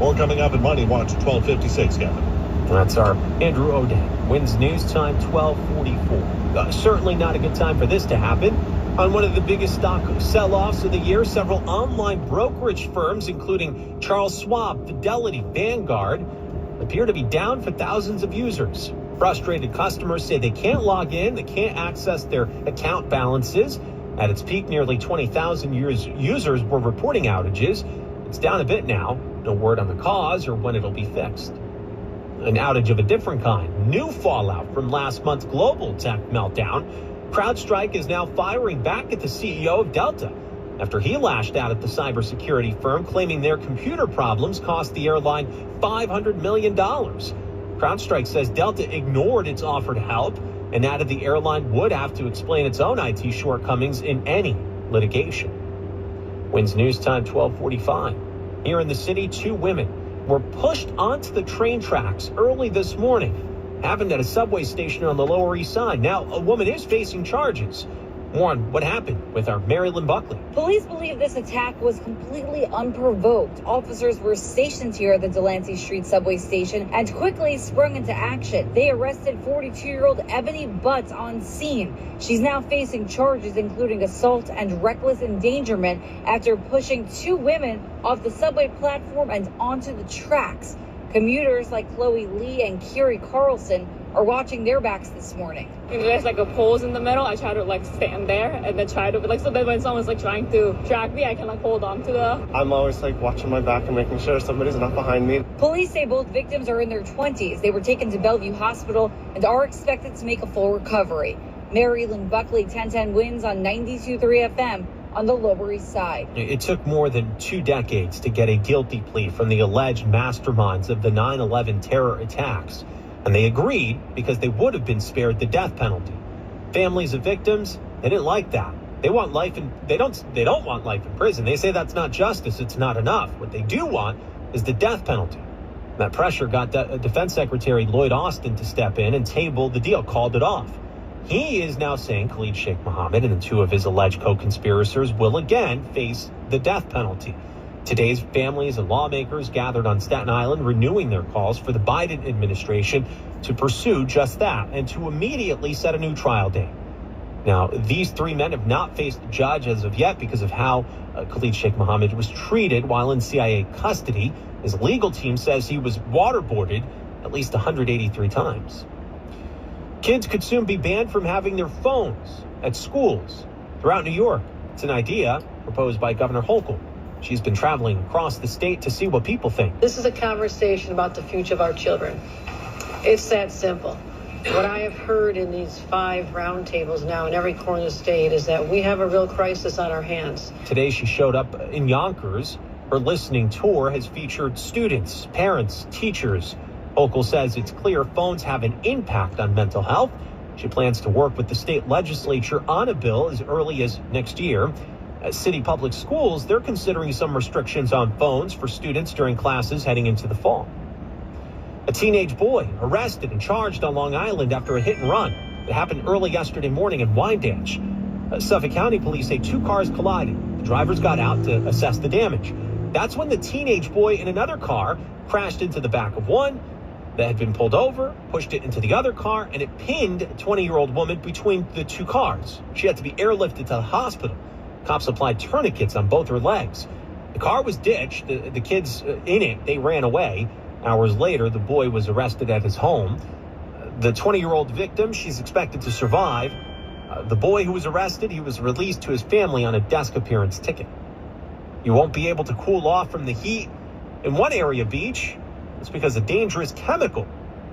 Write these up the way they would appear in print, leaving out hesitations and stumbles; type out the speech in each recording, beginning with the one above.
More coming up in Money Watch 12:56, Kevin. That's our Andrew O'Day. Wins News Time 12:44. Certainly not a good time for this to happen. On one of the biggest stock sell-offs of the year, several online brokerage firms, including Charles Schwab, Fidelity, Vanguard, appear to be down for thousands of users. Frustrated customers say they can't log in, they can't access their account balances. At its peak, nearly 20,000 users were reporting outages. It's down a bit now. No word on the cause or when it'll be fixed. An outage of a different kind. New fallout from last month's global tech meltdown. CrowdStrike is now firing back at the CEO of Delta after he lashed out at the cybersecurity firm, claiming their computer problems cost the airline $500 million. CrowdStrike says Delta ignored its offered help and added the airline would have to explain its own IT shortcomings in any litigation. Wins News Time 12:45. Here in the city, 2 women were pushed onto the train tracks early this morning. Happened at a subway station on the Lower East Side. Now, a woman is facing charges. More on what happened with our Marilyn Buckley. Police believe this attack was completely unprovoked. Officers were stationed here at the Delancey Street subway station and quickly sprung into action. They arrested 42-year-old Ebony Butts on scene. She's now facing charges including assault and reckless endangerment after pushing 2 women off the subway platform and onto the tracks. Commuters like Chloe Lee and Kiri Carlson are watching their backs this morning. There's like a post in the middle. I try to like stand there and then try to so that when someone's like trying to drag me, I can like hold on to the. I'm always like watching my back and making sure somebody's not behind me. Police say both victims are in their 20s. They were taken to Bellevue Hospital and are expected to make a full recovery. Marilyn Buckley, 1010 Wins on 92.3 FM on the Lower East Side. It took more than 2 decades to get a guilty plea from the alleged masterminds of the 9/11 terror attacks. And they agreed because they would have been spared the death penalty. Families of victims, they didn't like that. They want life in, they don't want life in prison. They say that's not justice. It's not enough. What they do want is the death penalty. That pressure got Defense Secretary Lloyd Austin to step in and table the deal, called it off. He is now saying Khalid Sheikh Mohammed and 2 of his alleged co-conspirators will again face the death penalty. Today's families and lawmakers gathered on Staten Island, renewing their calls for the Biden administration to pursue just that and to immediately set a new trial date. Now, these 3 men have not faced a judge as of yet because of how Khalid Sheikh Mohammed was treated while in CIA custody. His legal team says he was waterboarded at least 183 times. Kids could soon be banned from having their phones at schools throughout New York. It's an idea proposed by Governor Hochul. She's been traveling across the state to see what people think. This is a conversation about the future of our children. It's that simple. What I have heard in these 5 roundtables now in every corner of the state is that we have a real crisis on our hands. Today she showed up in Yonkers. Her listening tour has featured students, parents, teachers. Hochul says it's clear phones have an impact on mental health. She plans to work with the state legislature on a bill as early as next year. At city public schools, they're considering some restrictions on phones for students during classes heading into the fall. A teenage boy arrested and charged on Long Island after a hit and run. It happened early yesterday morning in Wyandanch. Suffolk County police say 2 cars collided. The drivers got out to assess the damage. That's when the teenage boy in another car crashed into the back of one that had been pulled over, pushed it into the other car, and it pinned a 20-year-old woman between the 2 cars. She had to be airlifted to the hospital. Cops applied tourniquets on both her legs. The car was ditched. The kids in it, they ran away. Hours later, the boy was arrested at his home. The 20-year-old victim, she's expected to survive. The boy who was arrested, he was released to his family on a desk appearance ticket. You won't be able to cool off from the heat in one area beach. It's because a dangerous chemical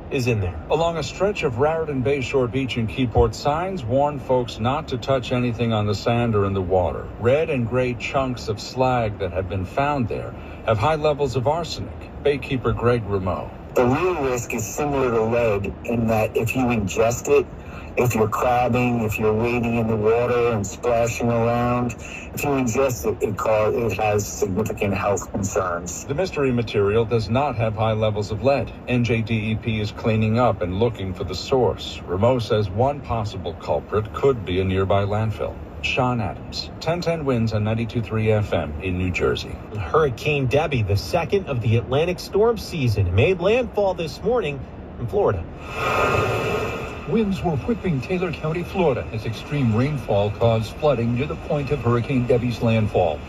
is in there. Along a stretch of Raritan Bayshore Beach in Keyport, signs warn folks not to touch anything on the sand or in the water. Red and gray chunks of slag that have been found there have high levels of arsenic. Baykeeper Greg Rameau. The real risk is similar to lead in that if you ingest it, if you're crabbing, if you're wading in the water and splashing around, if you ingest it, it has significant health concerns. The mystery material does not have high levels of lead. NJDEP is cleaning up and looking for the source. Rameau says one possible culprit could be a nearby landfill. Sean Adams, 1010 Winds on 92.3 FM in New Jersey. Hurricane Debbie, the second of the Atlantic storm season, made landfall this morning in Florida. Winds were whipping Taylor County, Florida, as extreme rainfall caused flooding near the point of Hurricane Debbie's landfall.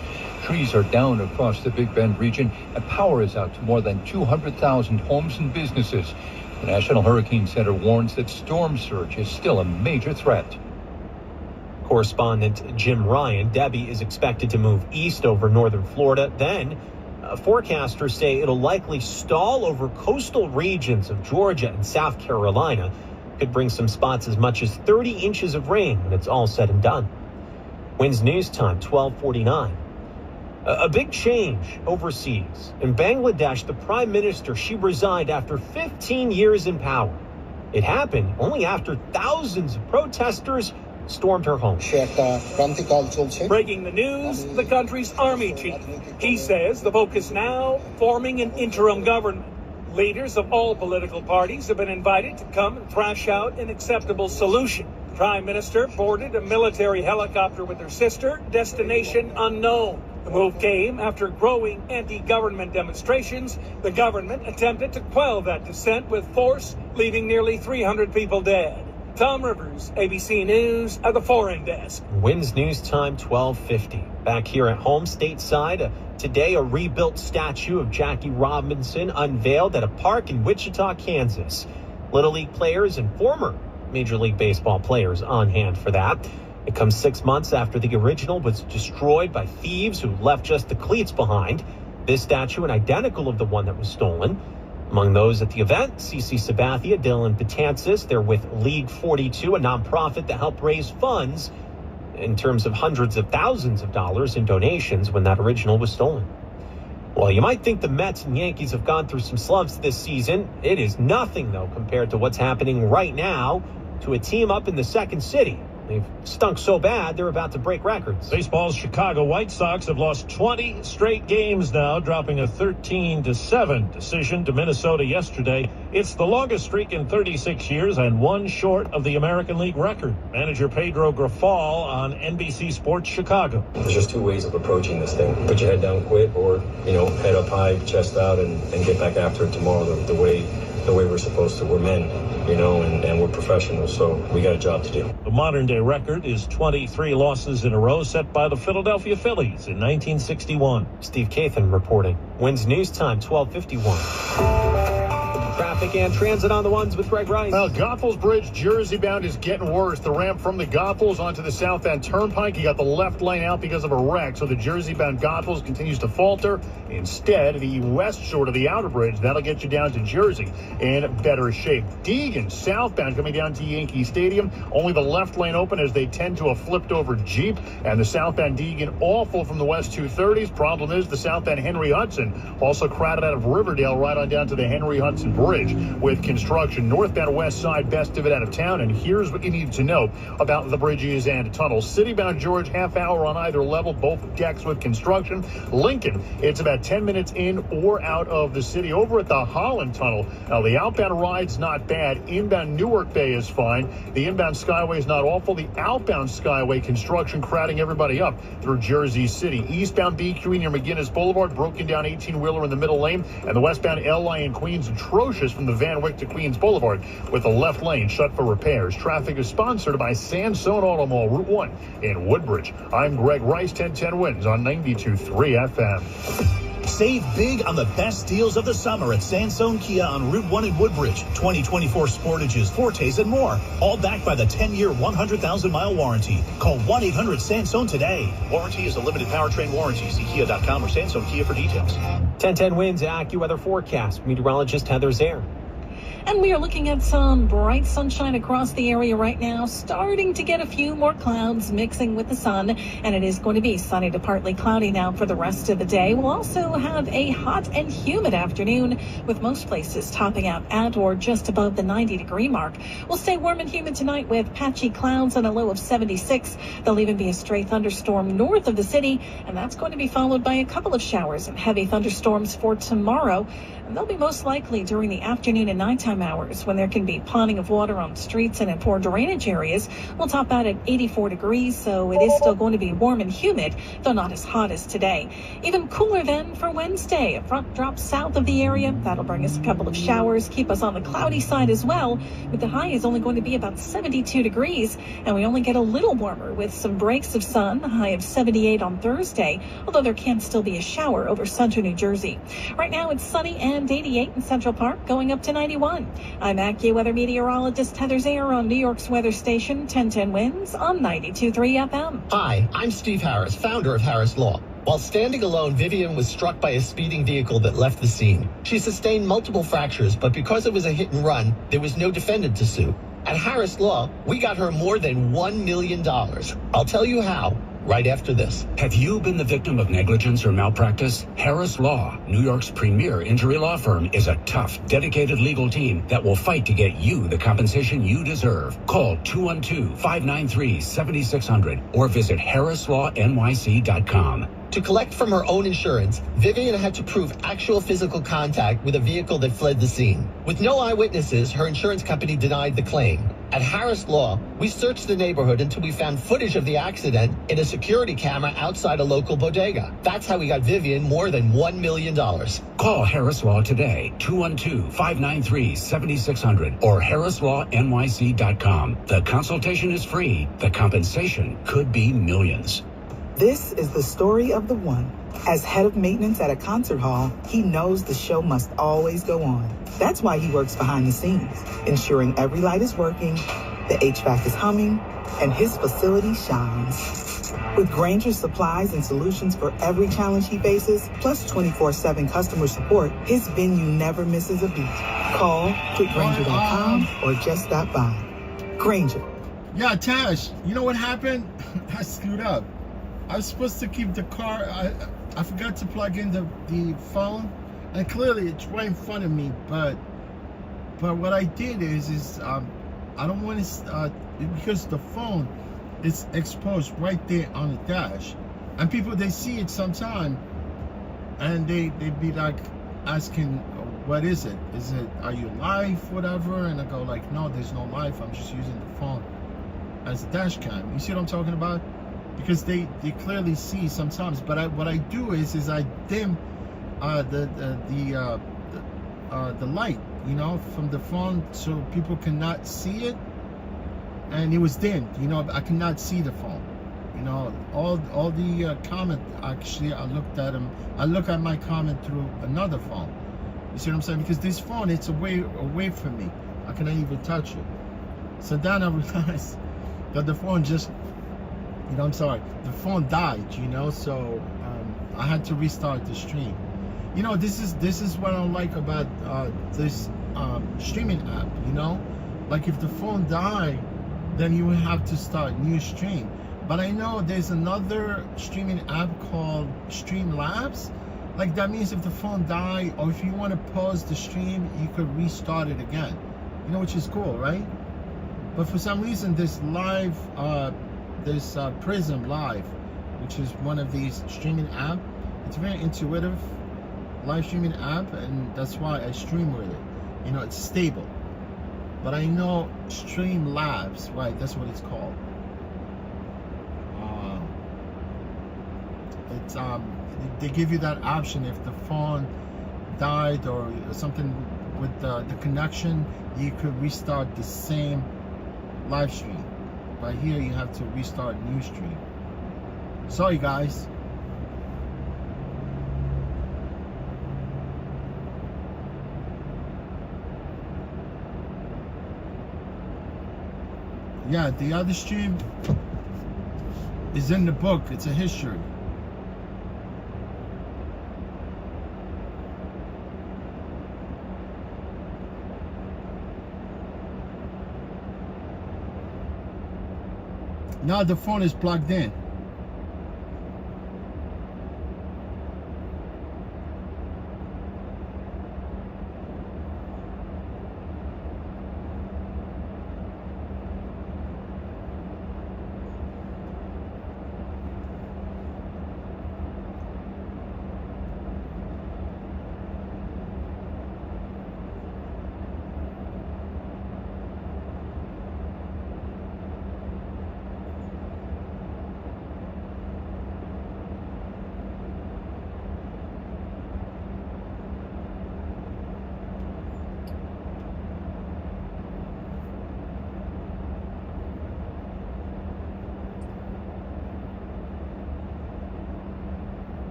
Trees are down across the Big Bend region, and power is out to more than 200,000 homes and businesses. The National Hurricane Center warns that storm surge is still a major threat. Correspondent Jim Ryan, Debbie is expected to move east over northern Florida. Then, forecasters say it'll likely stall over coastal regions of Georgia and South Carolina. Could bring some spots as much as 30 inches of rain when it's all said and done. Winds News Time, 12:49. A big change overseas. In Bangladesh, the prime minister, she resigned after 15 years in power. It happened only after thousands of protesters stormed her home. Breaking the news, the country's army chief. He says the focus now, forming an interim government. Leaders of all political parties have been invited to come and thrash out an acceptable solution. Prime Minister boarded a military helicopter with her sister, destination unknown. The move came after growing anti-government demonstrations. The government attempted to quell that dissent with force, leaving nearly 300 people dead. Tom Rivers, ABC News at the Foreign Desk. Winds News Time, 12:50. Back here at home stateside, today a rebuilt statue of Jackie Robinson unveiled at a park in Wichita, Kansas. Little League players and former Major League Baseball players on hand for that. It comes 6 months after the original was destroyed by thieves who left just the cleats behind. This statue, an identical of the one that was stolen. Among those at the event, CC Sabathia, Dylan Betances. They're with League 42, a nonprofit that helped raise funds in terms of hundreds of thousands of dollars in donations when that original was stolen. Well, you might think the Mets and Yankees have gone through some slumps this season. It is nothing, though, compared to what's happening right now to a team up in the second city. They've stunk so bad, they're about to break records. Baseball's Chicago White Sox have lost 20 straight games now, dropping a 13-7 decision to Minnesota yesterday. It's the longest streak in 36 years and one short of the American League record. Manager Pedro Grafal on NBC Sports Chicago. There's just two ways of approaching this thing. Put your head down, quit, or, head up high, chest out, and get back after it tomorrow the way we're supposed to. We're men, and we're professionals, so we got a job to do. The modern-day record is 23 losses in a row set by the Philadelphia Phillies in 1961. Steve Kathan reporting. Winds News Time, 12:51. Traffic and transit on the ones with Greg Rice. Well, Goethals Bridge, Jersey bound, is getting worse. The ramp from the Goethals onto the southbound turnpike, you got the left lane out because of a wreck, so the Jersey bound Goethals continues to falter. Instead, the west shore of the outer bridge, that'll get you down to Jersey in better shape. Deegan southbound coming down to Yankee Stadium, only the left lane open as they tend to a flipped over Jeep, and the southbound Deegan awful from the west 230s. Problem is the southbound Henry Hudson also crowded out of Riverdale right on down to the Henry Hudson Bridge with construction. Northbound west side, best of it out of town. And here's what you need to know about the bridges and tunnels. Citybound George, half hour on either level, both decks with construction. Lincoln, it's about 10 minutes in or out of the city. Over at the Holland Tunnel, now the outbound ride's not bad. Inbound Newark Bay is fine. The inbound Skyway is not awful. The outbound Skyway construction crowding everybody up through Jersey City. Eastbound BQE near McGinnis Boulevard, broken down 18-wheeler in the middle lane. And the westbound LI in Queens, atrocious from the Van Wyck to Queens Boulevard with the left lane shut for repairs. Traffic is sponsored by Sansone Auto Mall, Route 1 in Woodbridge. I'm Greg Rice, 1010 Winds on 92.3 FM. Save big on the best deals of the summer at Sansone Kia on Route 1 in Woodbridge. 2024 Sportages, Fortes, and more. All backed by the 10-year, 100,000-mile warranty. Call 1-800-SANSONE today. Warranty is a limited powertrain warranty. See Kia.com or Sansone Kia for details. 1010 Winds AccuWeather forecast. Meteorologist Heather Zaire. And we are looking at some bright sunshine across the area right now, starting to get a few more clouds mixing with the sun. And it is going to be sunny to partly cloudy now for the rest of the day. We'll also have a hot and humid afternoon, with most places topping out at or just above the 90-degree mark. We'll stay warm and humid tonight with patchy clouds and a low of 76. There'll even be a stray thunderstorm north of the city, and that's going to be followed by a couple of showers and heavy thunderstorms for tomorrow. And they'll be most likely during the afternoon and night nighttime hours when there can be ponding of water on streets and in poor drainage areas. We'll top out at 84 degrees, so it is still going to be warm and humid, though not as hot as today. Even cooler then for Wednesday. A front drops south of the area. That'll bring us a couple of showers, keep us on the cloudy side as well, but the high is only going to be about 72 degrees, and we only get a little warmer with some breaks of sun, a high of 78 on Thursday, although there can still be a shower over central New Jersey. Right now it's sunny and 88 in Central Park, going up to 91. I'm AccuWeather meteorologist Heather Zayer on New York's weather station 1010 Winds on 92.3 FM. Hi, I'm Steve Harris, founder of Harris Law. While standing alone, Vivian was struck by a speeding vehicle that left the scene. She sustained multiple fractures, but because it was a hit and run, there was no defendant to sue. At Harris Law, we got her more than $1 million. I'll tell you how right after this. Have you been the victim of negligence or malpractice? Harris Law, New York's premier injury law firm, is a tough, dedicated legal team that will fight to get you the compensation you deserve. Call 212-593-7600 or visit harrislawnyc.com. To collect from her own insurance, Vivian had to prove actual physical contact with a vehicle that fled the scene. With no eyewitnesses, her insurance company denied the claim. At Harris Law, we searched the neighborhood until we found footage of the accident in a security camera outside a local bodega. That's how we got Vivian more than $1 million. Call Harris Law today, 212-593-7600 or harrislawnyc.com. The consultation is free. The compensation could be millions. This is the story of the one. As head of maintenance at a concert hall, he knows the show must always go on. That's why he works behind the scenes, ensuring every light is working, the HVAC is humming, and his facility shines. With Granger's supplies and solutions for every challenge he faces, plus 24/7 customer support, his venue never misses a beat. Call quickgranger.com or just stop by. Granger. Yeah, Tash, you know what happened? I screwed up. I was supposed to keep the car. I forgot to plug in the phone, and clearly it's right in front of me. But what I did is I don't want to because the phone is exposed right there on the dash, and people, they see it sometime, and they be like asking, what is it? Is it, are you live, whatever? And I go like, no, there's no live. I'm just using the phone as a dash cam. You see what I'm talking about? Because they clearly see sometimes, but what I do is I dim the light, you know, from the phone, so people cannot see it. And it was dimmed, you know, I cannot see the phone. You know, all the comment, actually, I looked at them. I look at my comment through another phone. You see what I'm saying? Because this phone, it's away from me. I cannot even touch it. So then I realized that the phone just, you know, I'm sorry, the phone died, you know, so I had to restart the stream. You know, this is what I like about this streaming app, you know? Like if the phone died, then you would have to start new stream. But I know there's another streaming app called Streamlabs. Like that means if the phone died, or if you want to pause the stream, you could restart it again. You know, which is cool, right? But for some reason, this live, this Prism Live, which is one of these streaming app, it's very intuitive live streaming app, and that's why I stream with it. You know, it's stable. But I know Streamlabs, right? That's what it's called. It's they give you that option if the phone died or something with the connection, you could restart the same live stream. But here you have to restart new stream. Sorry guys. Yeah, the other stream is in the book. It's a history. Now the phone is plugged in.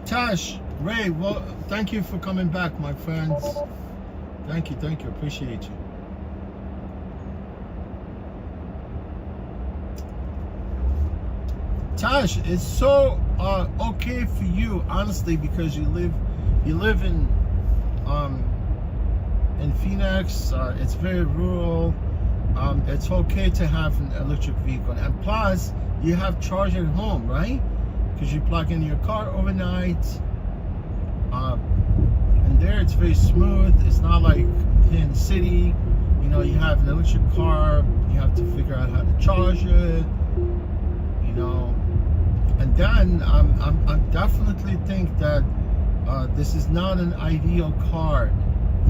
Tash, Ray, well, thank you for coming back, my friends. Thank you, appreciate you. Tash, it's so okay for you, honestly, because you live in Phoenix. It's very rural. It's okay to have an electric vehicle, and plus you have charger at home, right? Because you plug in your car overnight. And there it's very smooth. It's not like here in the city, you know, you have an electric car, you have to figure out how to charge it, you know. And then I definitely think that this is not an ideal car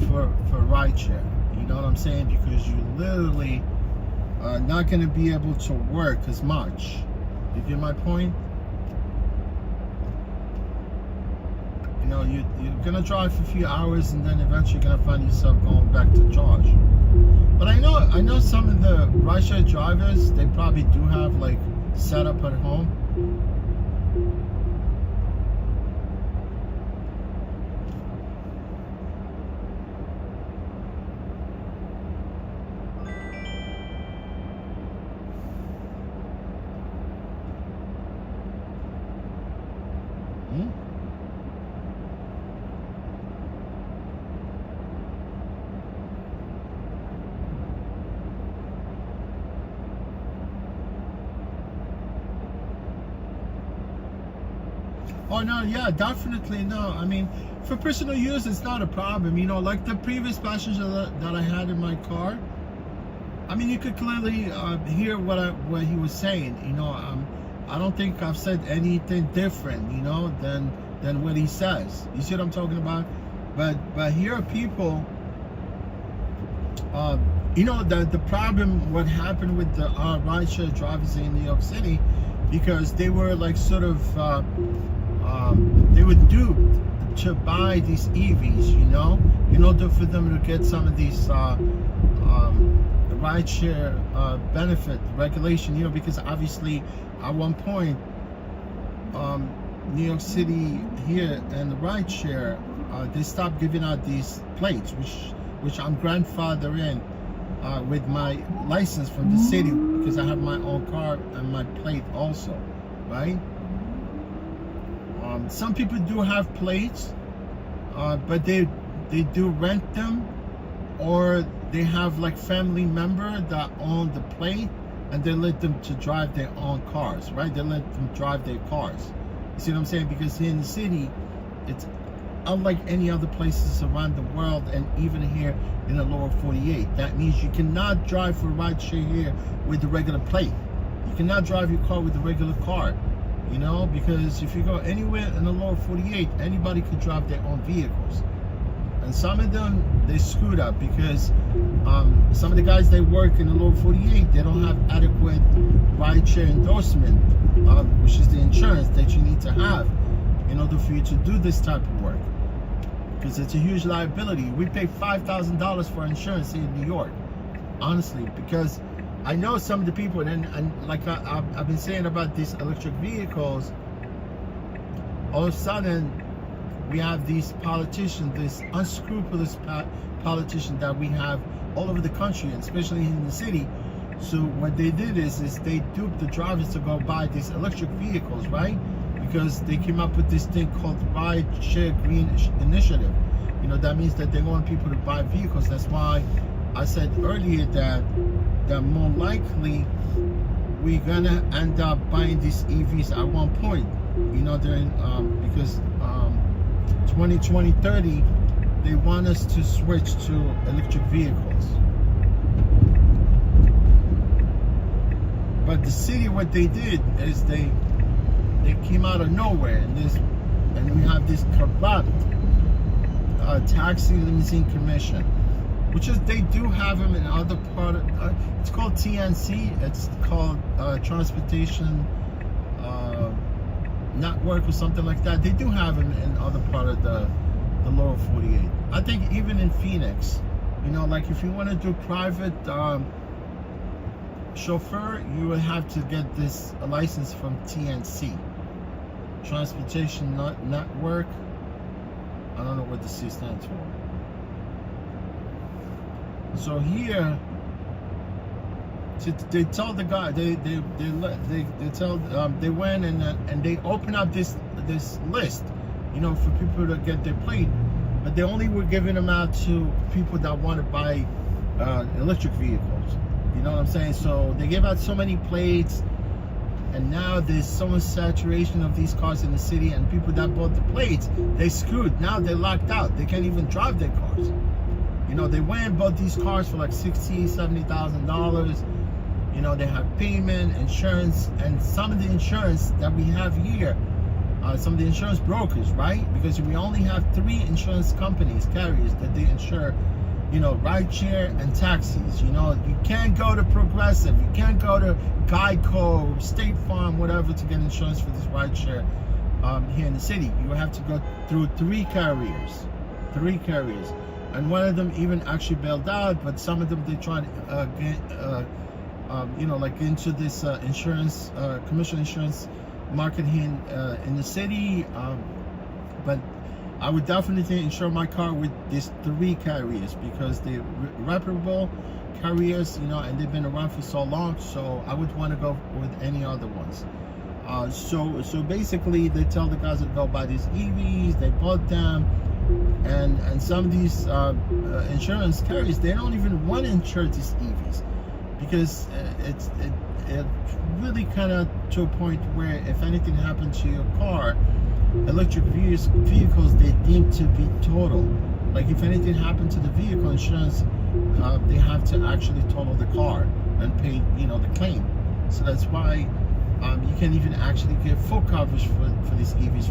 for rideshare. You know what I'm saying? Because you literally are not going to be able to work as much. You get my point? You know, you're gonna drive for a few hours and then eventually you're gonna find yourself going back to charge. But I know some of the rideshare drivers, they probably do have like setup at home. Oh no, yeah, definitely no. I mean, for personal use, it's not a problem. You know, like the previous passenger that I had in my car. I mean, you could clearly hear what he was saying. You know, I don't think I've said anything different, you know, than what he says. You see what I'm talking about? But here are people. You know, the problem, what happened with the rideshare drivers in New York City, because they were like sort of. They were duped to buy these EVs, you know, in order for them to get some of these rideshare benefit regulation, you know, because obviously at one point New York City here and the rideshare, they stopped giving out these plates, which I'm grandfathered in with my license from the city, because I have my own car and my plate also, right? Some people do have plates, but they do rent them, or they have like family member that own the plate, and they let them to drive their own cars, right? They let them drive their cars. You see what I'm saying? Because here in the city, it's unlike any other places around the world, and even here in the lower 48. That means you cannot drive for rideshare here with the regular plate. You cannot drive your car with the regular car. You know, because if you go anywhere in the lower 48, anybody could drive their own vehicles. And some of them, they screwed up because some of the guys that work in the lower 48, they don't have adequate rideshare endorsement, which is the insurance that you need to have in order for you to do this type of work. Because it's a huge liability. We pay $5,000 for insurance here in New York, honestly, because I know some of the people, and like I've been saying about these electric vehicles, all of a sudden we have these politicians, this unscrupulous politicians that we have all over the country, and especially in the city. So what they did is they duped the drivers to go buy these electric vehicles, right? Because they came up with this thing called Ride Share Green Initiative. You know, that means that they want people to buy vehicles. That's why I said earlier that more likely we're gonna end up buying these EVs at one point, you know, during because 2030 they want us to switch to electric vehicles. But the city, what they did is they came out of nowhere, and we have this corrupt taxi limousine commission, which is, they do have them in other part of, it's called TNC, it's called Transportation Network or something like that. They do have them in other part of the lower 48. I think even in Phoenix, you know, like if you want to do private chauffeur, you would have to get this license from TNC, Transportation Network. I don't know what the C stands for. So here, they tell the guy, they went and they open up this list, you know, for people to get their plate, but they only were giving them out to people that want to buy electric vehicles. You know what I'm saying? So they gave out so many plates, and now there's so much saturation of these cars in the city, and people that bought the plates, they screwed. Now they're locked out. They can't even drive their cars. You know, they went and bought these cars for like $60,000, $70,000. You know, they have payment, insurance, and some of the insurance that we have here, some of the insurance brokers, right? Because we only have 3 insurance companies, carriers, that they insure, you know, rideshare and taxis. You know, you can't go to Progressive, you can't go to Geico, State Farm, whatever, to get insurance for this rideshare here in the city. You have to go through 3 carriers. And one of them even actually bailed out, but some of them they tried to get, you know, like into this insurance, commercial insurance market here in the city. But I would definitely insure my car with these 3 carriers because they're reputable carriers, you know, and they've been around for so long. So I would want to go with any other ones. So basically, they tell the guys to go buy these EVs. They bought them. And some of these insurance carriers, they don't even want to insure these EVs because it's really kind of to a point where if anything happened to your car, electric vehicles, they deem to be total. Like if anything happened to the vehicle, insurance, they have to actually total the car and pay, you know, the claim. So that's why you can even actually get full coverage for these EVs.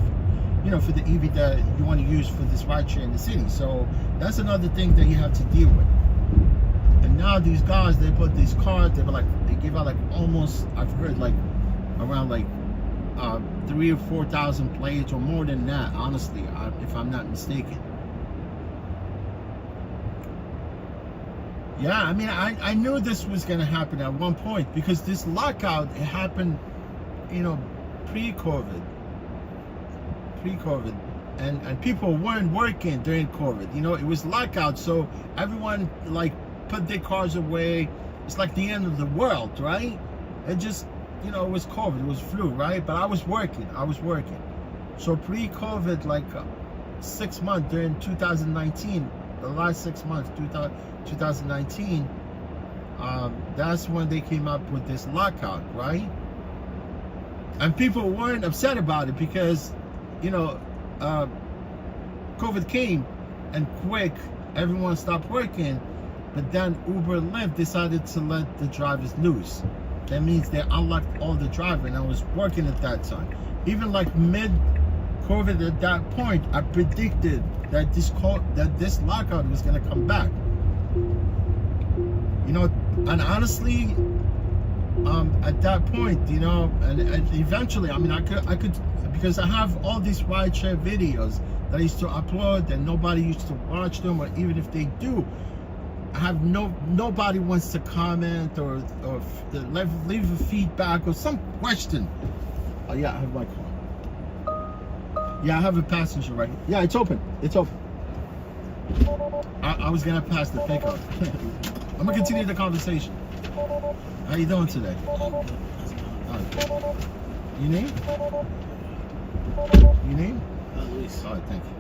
You know, for the EV that you want to use for this rideshare in the city. So that's another thing that you have to deal with. And now these guys, they put these cars, they give out like almost, I've heard like around like 3,000 or 4,000 plates or more than that, honestly, if I'm not mistaken. Yeah, I mean, I knew this was going to happen at one point because this lockout, it happened, you know, pre-COVID, and people weren't working during COVID. You know, it was lockout, so everyone like put their cars away. It's like the end of the world, right? It just, you know, it was COVID, it was flu, right? But I was working. So pre-COVID, like 6 months during 2019, the last 6 months, 2019, that's when they came up with this lockout, right? And people weren't upset about it because, you know, COVID came and quick, everyone stopped working, but then Uber and Lyft decided to let the drivers loose. That means they unlocked all the drivers, and I was working at that time. Even like mid-COVID at that point, I predicted that this lockout was gonna come back. You know, and honestly, at that point, you know, and eventually, I mean, I could, because I have all these rideshare videos that I used to upload and nobody used to watch them, or even if they do, I have nobody wants to comment or leave a feedback or some question. Oh yeah, I have my car. Yeah, I have a passenger right here. Yeah, it's open. I was gonna pass the pickup. I'm gonna continue the conversation. How you doing today? Right. Your name? Luis. All right, thank you.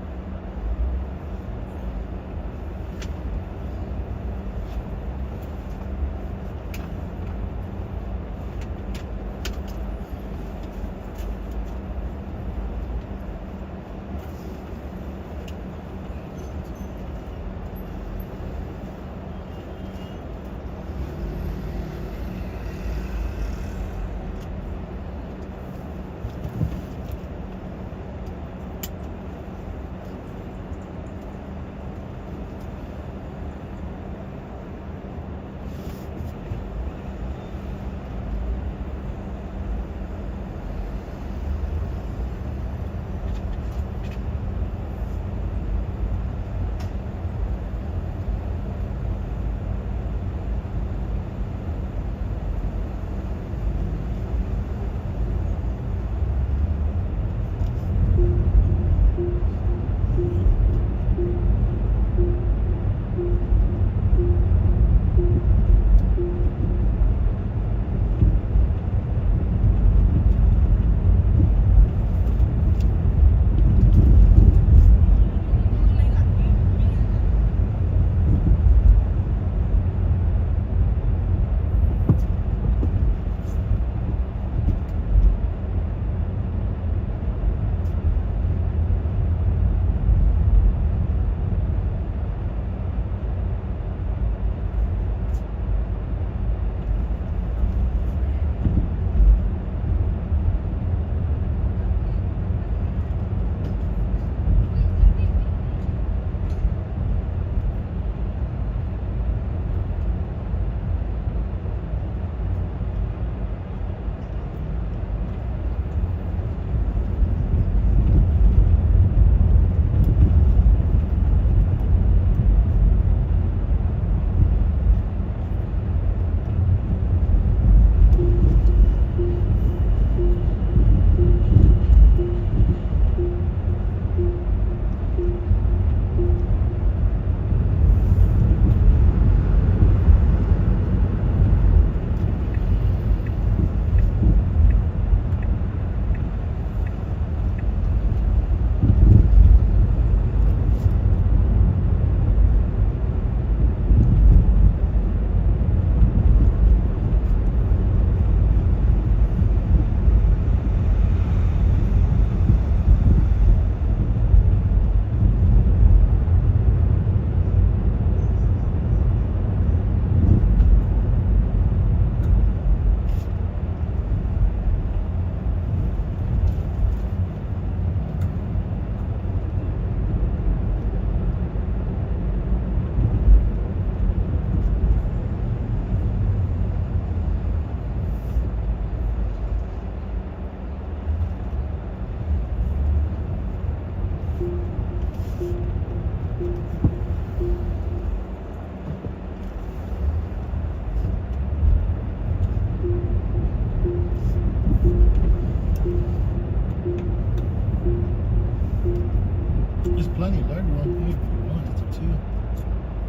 there's plenty of leg room here if you want. It's up to you.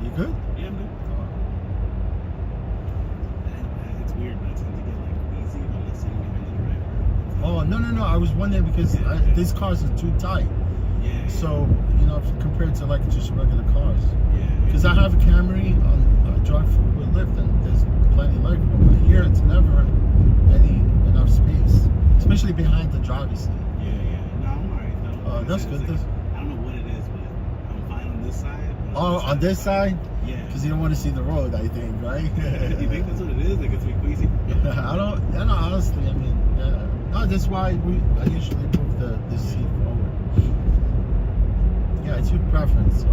You good? Yeah, I'm good. It's weird, but I tend to get like queasy if I'm not sitting behind the driver. Oh, no. I was wondering because these cars are too tight. Yeah. So, you know, compared to like just regular cars. Yeah. Because I have a Camry on drive with Lyft and there's plenty of leg room. But here it's never enough space, especially behind the driver's seat. Yeah. No, I'm alright though. That's good. Like, I don't know what it is, but I'm fine on this side. Oh, on this side? Yeah. Because you don't want to see the road, I think, right? You think that's what it is? It gets me queasy? I don't know, honestly, I mean, yeah. No, that's why I usually move the seat forward. Yeah, it's your preference, so.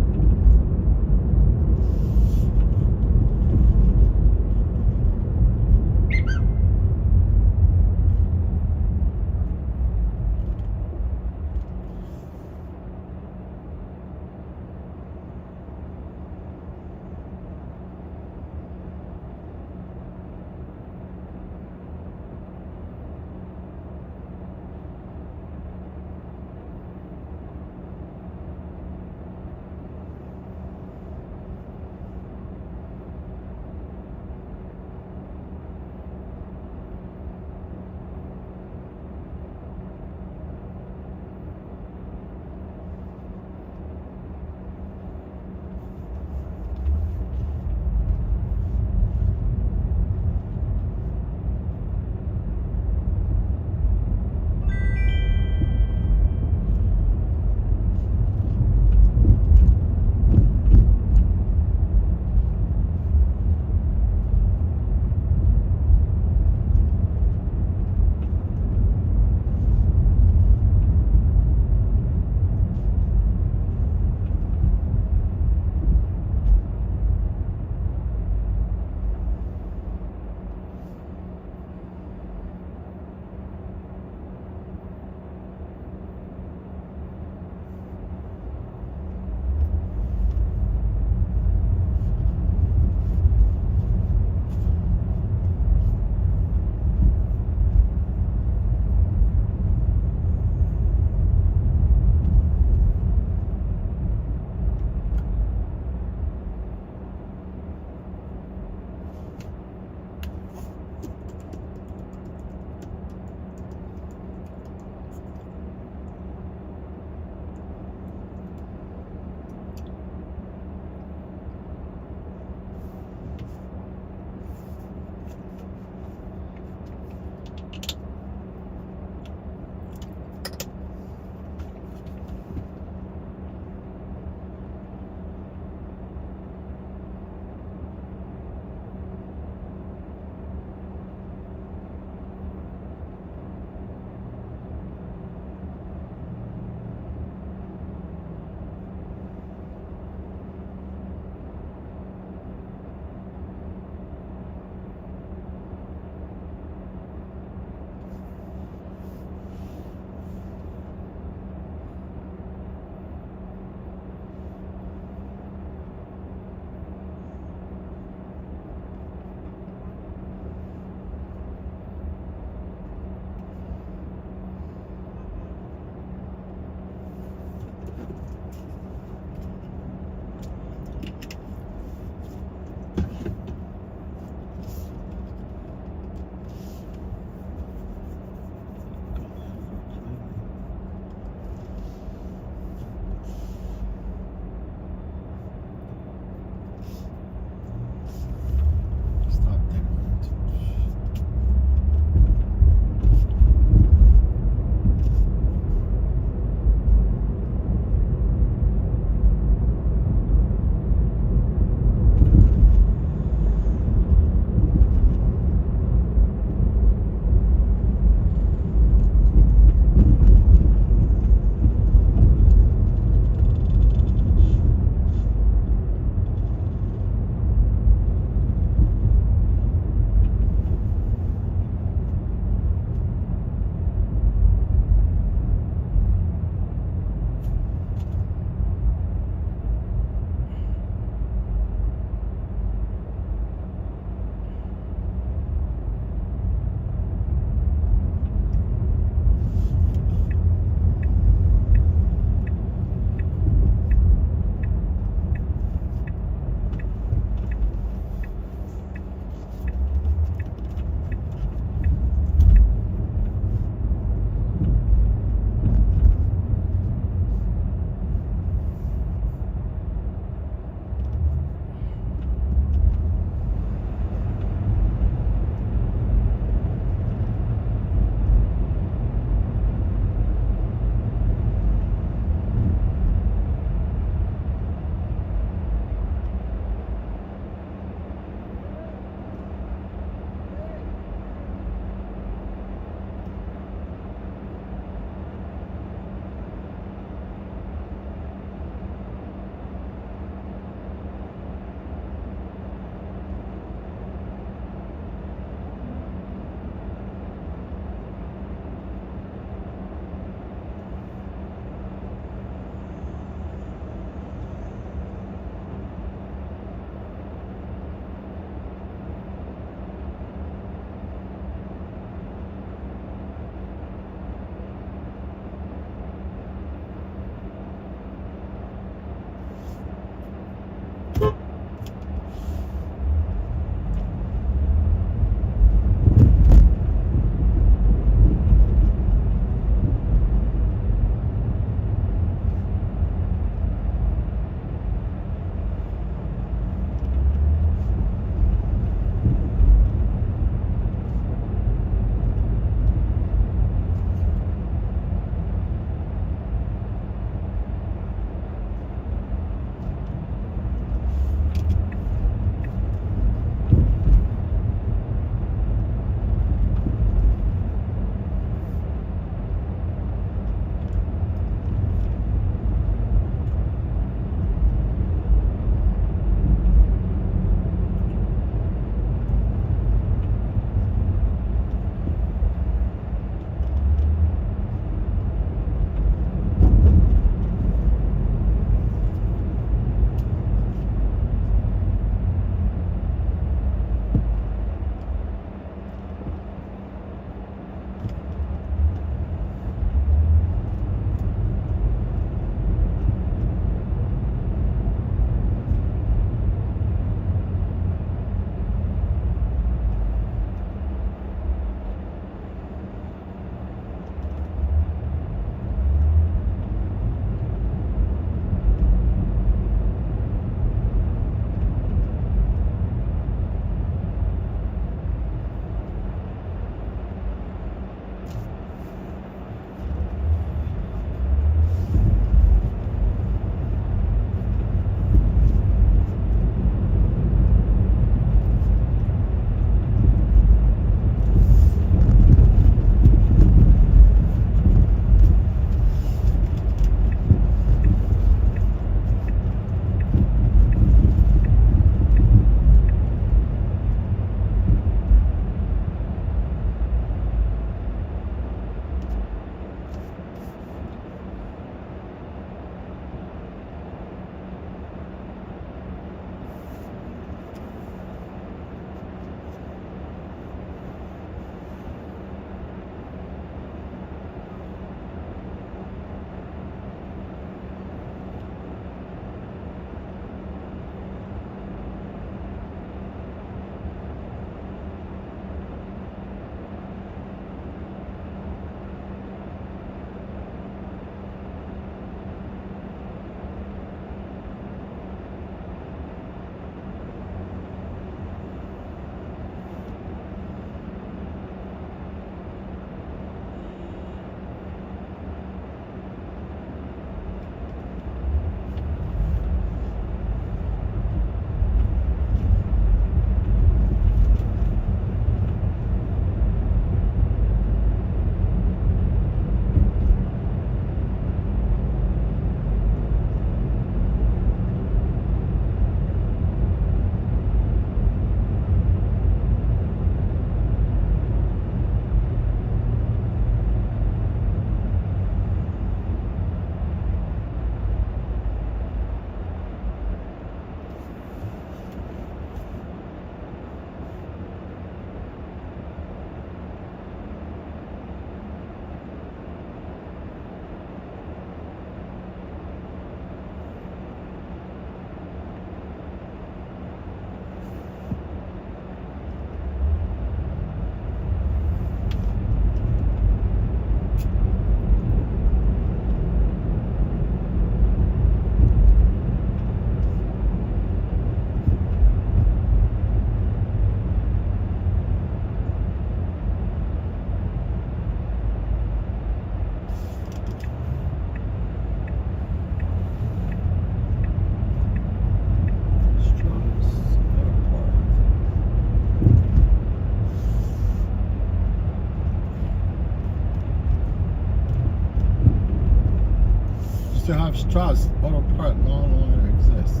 Strauss Auto Part no longer exists.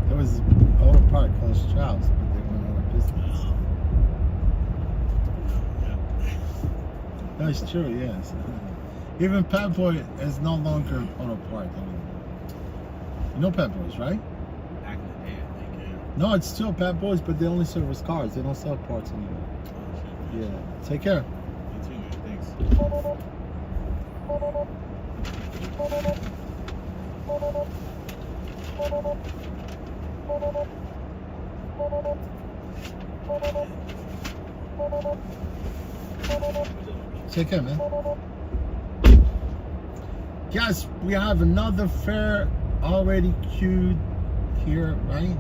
There was an auto part called Strauss, but they went out of business. That's true, yes. Even Pep Boy is no longer auto part anymore. You know Pep Boys, right? Back in the day, I think, yeah. No, it's still Pep Boys, but they only service cars. They don't sell parts anymore. Oh, shit. Yeah. Take care. You too, man. Thanks. Take care, man. Yes, we have another fare already queued here, right?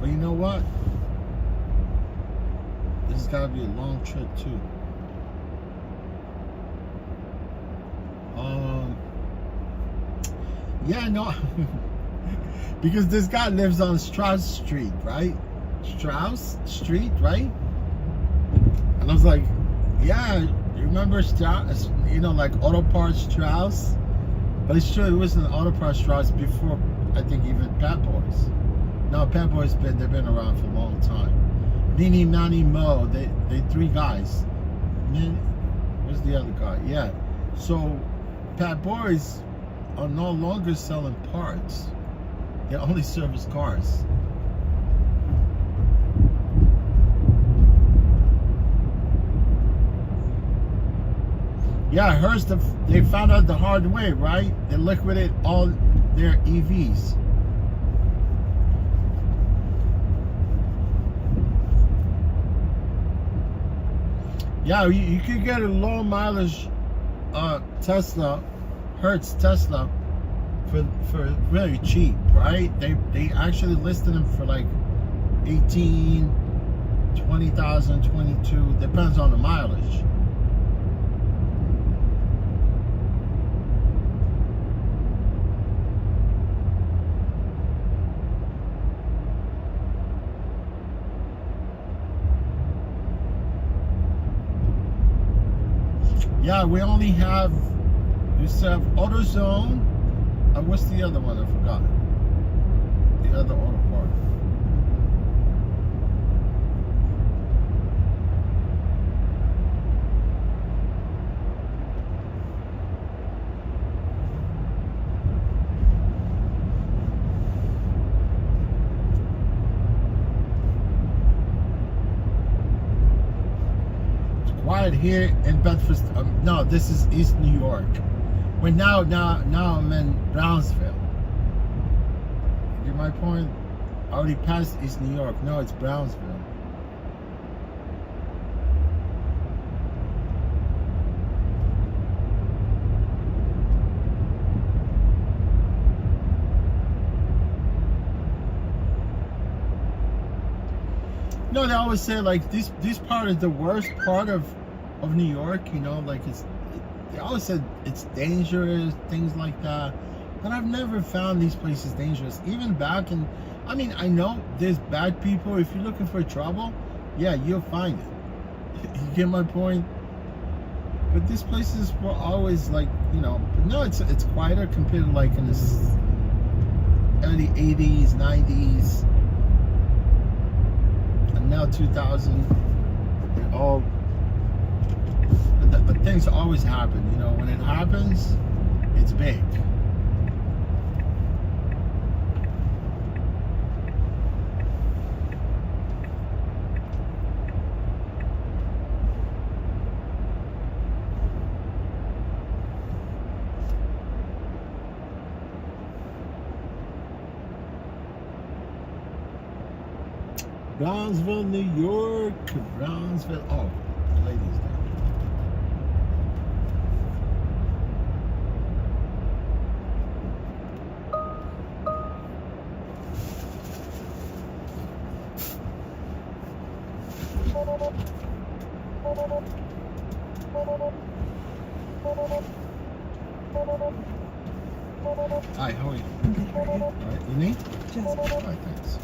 But you know what? This has got to be a long trip too. Yeah, no. Because this guy lives on Strauss Street, right? Strauss Street, right? And I was like, yeah, you remember Strauss? You know, like Auto Parts Strauss? But it's true, it wasn't Auto Parts Strauss before, I think, even Pep Boys. No, Pep Boys, they've been around for a long time. Nini, Manny, Mo, they three guys. Where's the other guy? Yeah. So, Pep Boys are no longer selling parts. They only service cars. Yeah, I heard they found out the hard way, right? They liquidated all their EVs. Yeah, you could get a low mileage Tesla, Hertz Tesla, for really cheap, right? They actually listed them for like 18, 20,000, 22, depends on the mileage. Yeah, we only have, we have AutoZone, and what's the other one? I forgot. The other auto part. Quiet here in Bedford. No, this is East New York. Well, now I'm in Brownsville. You get my point? I already passed East New York. No, it's Brownsville. No, they always say like this part is the worst part of New York, you know, like they always said it's dangerous, things like that. But I've never found these places dangerous. Even back in, I mean, I know there's bad people. If you're looking for trouble, yeah, you'll find it. You get my point? But these places were always like, you know, but no, it's quieter compared to like in the early 80s, 90s. And now 2000, they're all, but things always happen, you know. When it happens, it's big. Brownsville, New York. Brownsville. Oh, the lady's there. Hi, how are you? All right, you need? All right, thanks.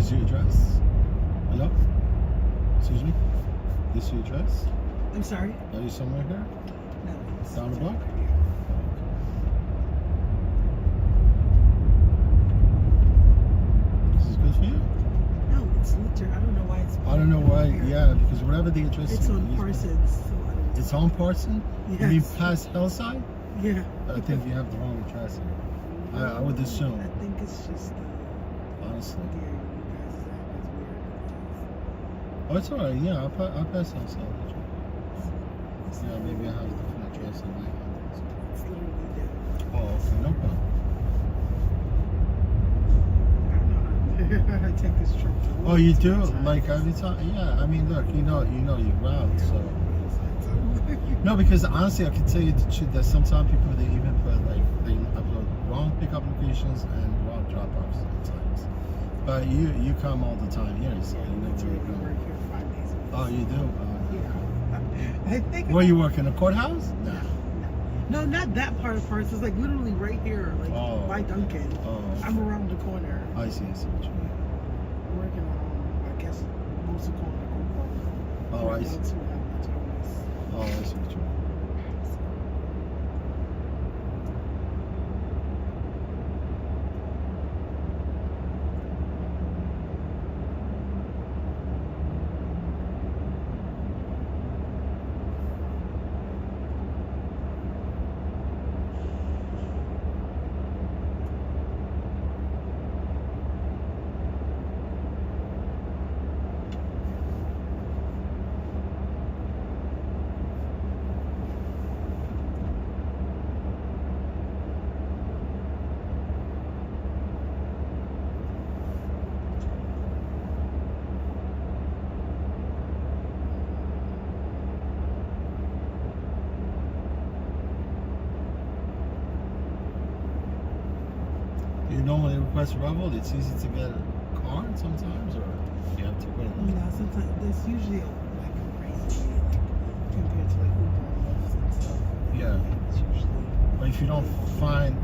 is your address? Hello? Excuse me? This is your address? I'm sorry? Are you somewhere here? No. Down the block? This is good for you? No, it's literally, I don't know why it's... I don't know why, yeah, because whatever the address It's is... on Parsons. So it's on Parsons? Yes. You mean past Hillside? Yeah. I think you have the wrong address here. I would assume. I think it's just... Honestly. Yeah, you guys is weird. Oh, it's alright, yeah, I'll pass Hillside. Yeah, maybe I have a different address in my hand. It's literally there. Oh, okay, no problem. I take this trip to Oh, you do? Like every time? Yeah, I mean, look, you know your route, so. No, because honestly, I can tell you the truth that sometimes people, they even put, like, they upload wrong pickup locations and wrong drop-offs sometimes. But you come all the time here, so you know where you're going. Oh, you do? I think. Where you work, in a courthouse? No. No, not that part of Parsons. It's like literally right here, like by Duncan. Oh. I'm around the corner. I see what you mean. I'm working on, I guess, most of the corner. Oh, I see. Oh, I see what you mean. You normally request Revel? It's easy to get a card sometimes, or you have to wait? No, sometimes there's usually like a crazy, like compared to like Uber and Lyft and stuff. Yeah. It's usually. But if you don't find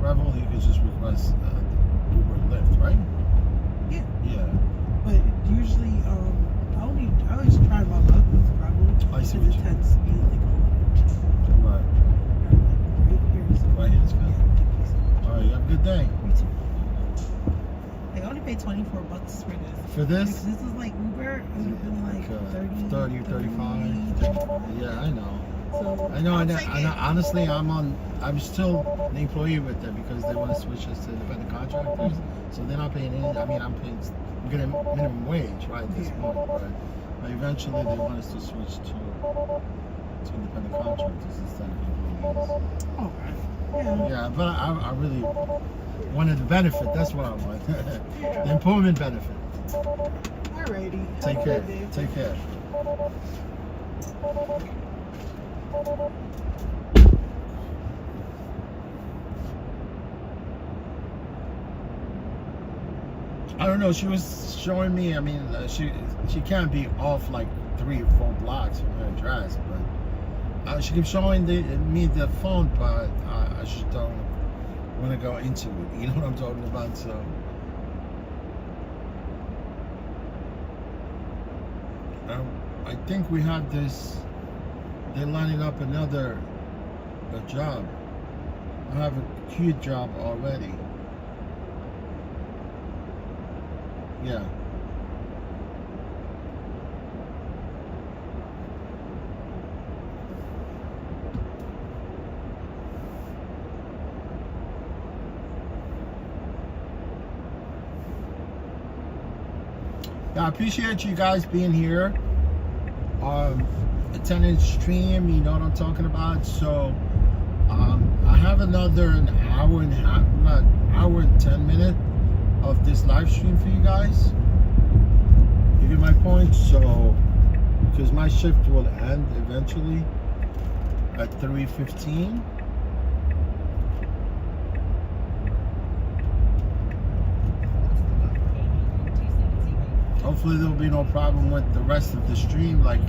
Revel, you can just request Uber and Lyft, right? Yeah. Yeah. But usually, I always try my luck with Revel. I see because what it you tends to be like Right. Right here's good. All right, you have a good day. Me too. I only paid $24 for this. For this? Because this is like Uber, it would have been like 30 or 35. Yeah, I know. So I know. Honestly, I'm still an employee with them because they want to switch us to independent contractors. So they're not paying any. I'm getting minimum wage right at this point, but eventually they want us to switch to independent contractors instead of employees. Oh, yeah, but I really wanted the benefit. That's what I want. The employment benefit. Alrighty. Take care. Take care. I don't know. She was showing me. I mean, she can't be off like 3 or 4 blocks from her address, but she keeps showing me the phone, but I just don't want to go into it. You know what I'm talking about? So. I think we have this. They're lining up another job. I have a cute job already. Yeah. I appreciate you guys being here, attending the stream. You know what I'm talking about. So I have another hour and 10 minutes of this live stream for you guys. You get my point? So because my shift will end eventually at 3:15. Hopefully there'll be no problem with the rest of the stream. Like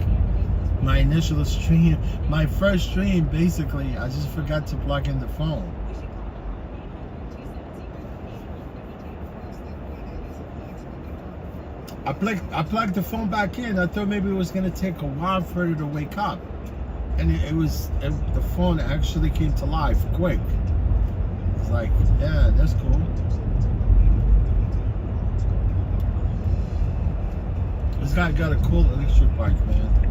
my initial stream, my first stream, basically, I just forgot to plug in the phone. I plugged the phone back in. I thought maybe it was gonna take a while for it to wake up, and the phone actually came to life quick. It's like, yeah, that's cool. This guy got a cool electric bike, man.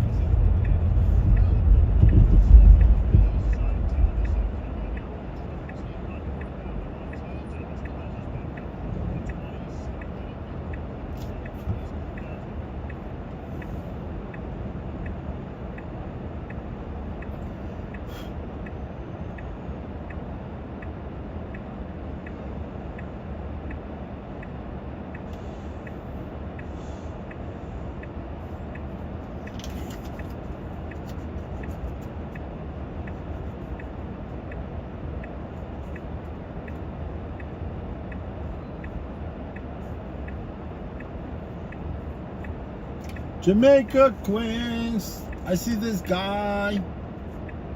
Jamaica, Queens. I see this guy.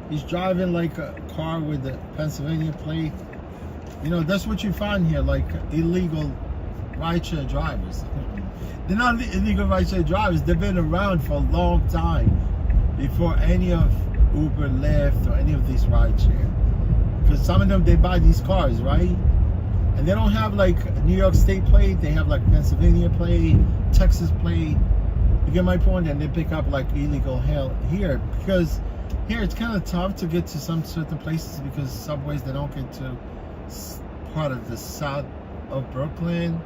He's driving like a car with the Pennsylvania plate. You know, that's what you find here, like illegal rideshare drivers. They're not illegal rideshare drivers. They've been around for a long time before any of Uber, Lyft, or any of these rideshare. Because some of them, they buy these cars, right? And they don't have like New York State plate. They have like Pennsylvania plate, Texas plate. You get my point? And they pick up like illegal hell here, because here it's kind of tough to get to some certain places because subways, they don't get to part of the south of Brooklyn,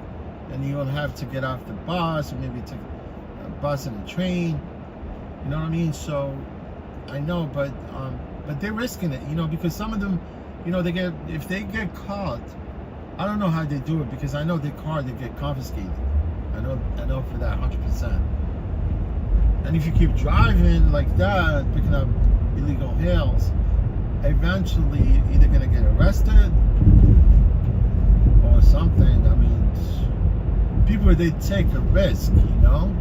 and you will have to get off the bus or maybe take a bus and a train. You know what I mean? So I know, but they're risking it, you know, because some of them, you know, if they get caught, I don't know how they do it, because I know their car, they get confiscated. I know for that 100%. And if you keep driving like that, picking up illegal hails, eventually you're either gonna get arrested or something. I mean, people, they take a risk, you know?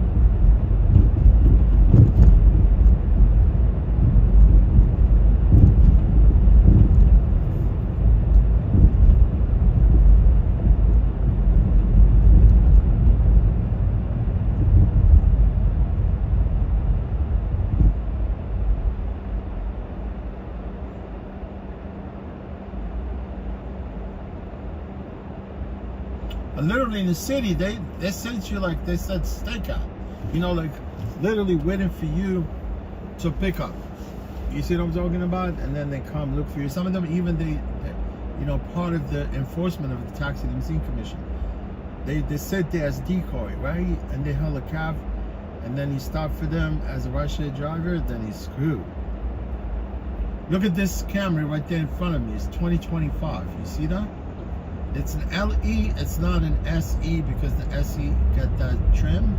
Literally in the city, they sent you, like they said, stakeout, you know, like literally waiting for you to pick up. You see what I'm talking about? And then they come look for you. Some of them even they you know, part of the enforcement of the Taxi Limousine Commission, they sit there as decoy, right? And they held a cab, and then you stop for them as a rideshare driver, then he's screwed. Look at this Camry right there in front of me. It's 2025. You see that? It's an LE, it's not an SE, because the SE got that trim.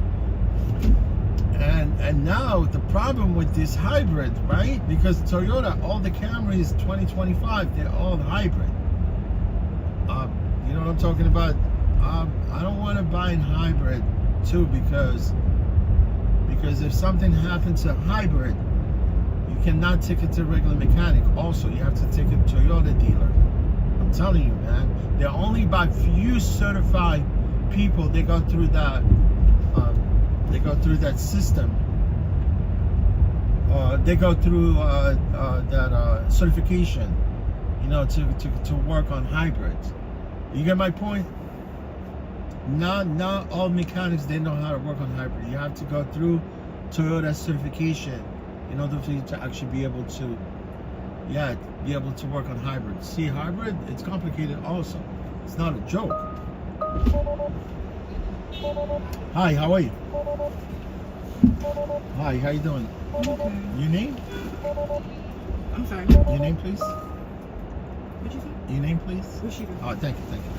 And now the problem with this hybrid, right? Because Toyota, all the Camrys 2025, they're all hybrid. You know what I'm talking about? I don't want to buy a hybrid too, because if something happens to hybrid, you cannot take it to a regular mechanic. Also, you have to take it to a Toyota dealer. I'm telling you, man. They're only by few certified people. They go through that. They go through that system. They go through that certification, you know, to work on hybrids. You get my point? Not all mechanics, they know how to work on hybrid. You have to go through Toyota certification in order for you to actually be able to, be able to work on hybrid. See, hybrid, it's complicated also. It's not a joke. Hi, how are you? Hi, how you doing? Okay. Your name? I'm sorry. Your name, please? What'd you say? Your name, please? Rashida. Oh, thank you, thank you.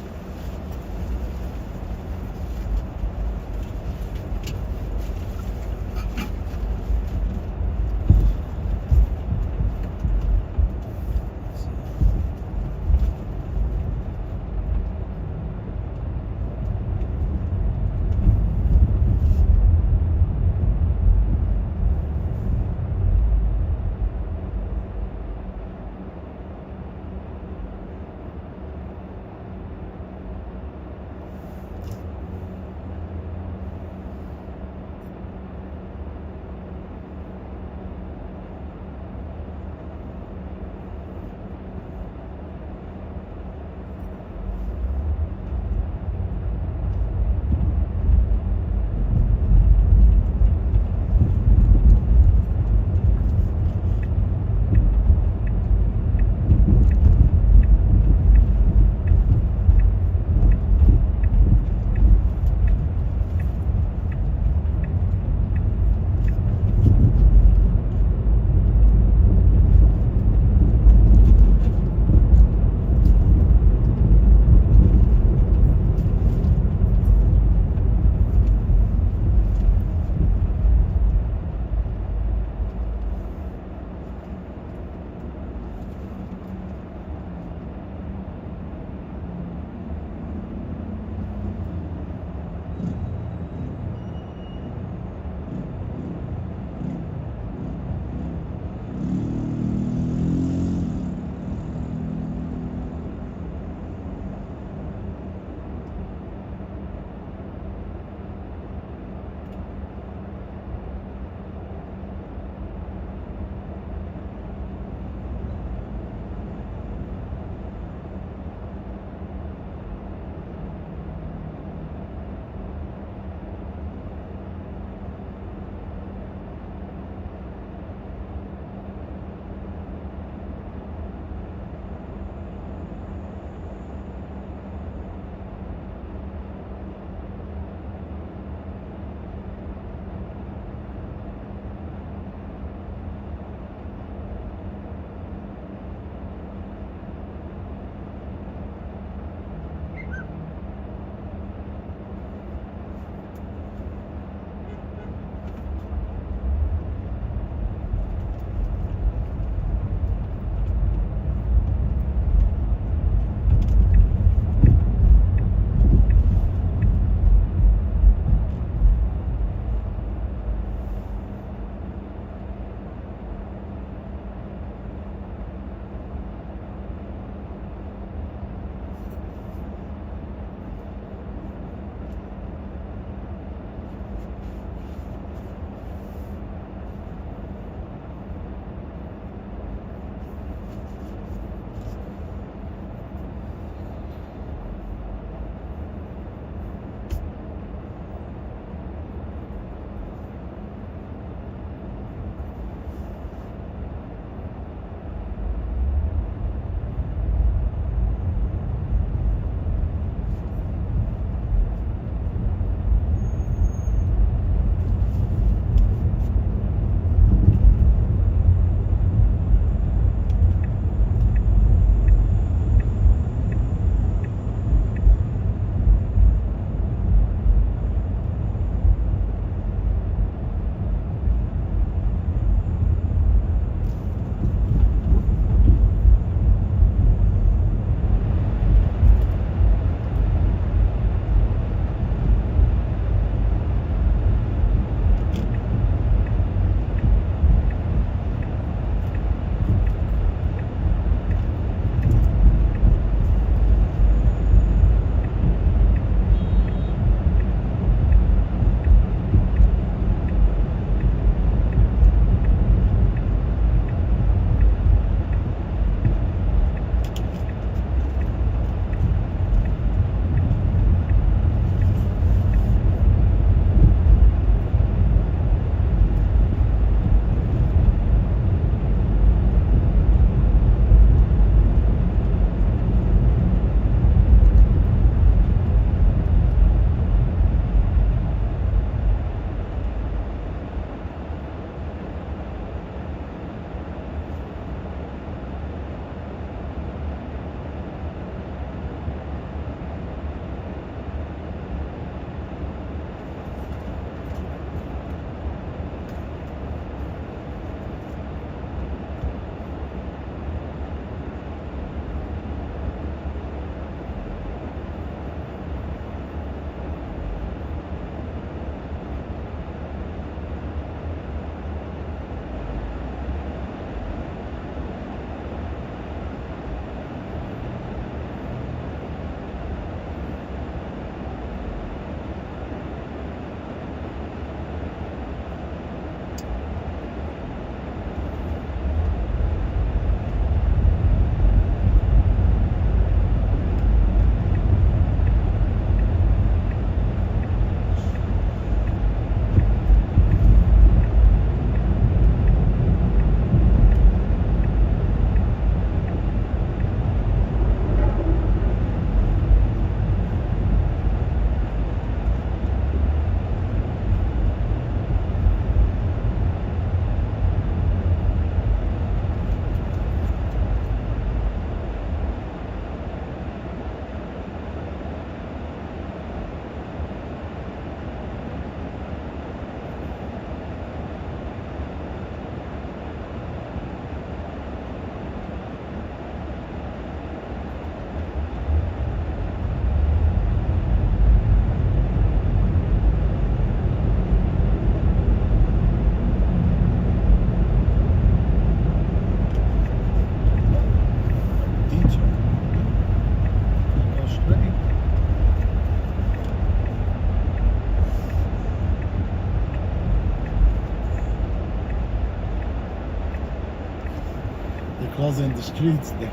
closing the streets there.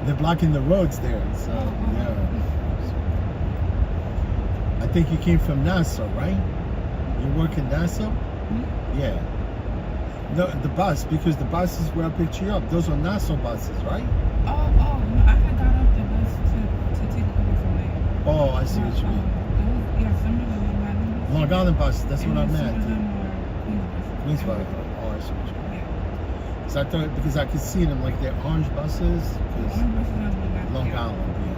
They're blocking the roads there. So yeah. I think you came from Nassau, right? You work in Nassau? Yeah. No, the bus, because the buses where I picked you up, those are Nassau buses, right? No, I had got off the bus to take over from there. Oh, I see what you mean. Some of them were Long Island buses, that's what I meant. Some of them were Queens bus. Oh, I see what you mean. So I thought, because I could see them like they're orange buses. Long Island, yeah.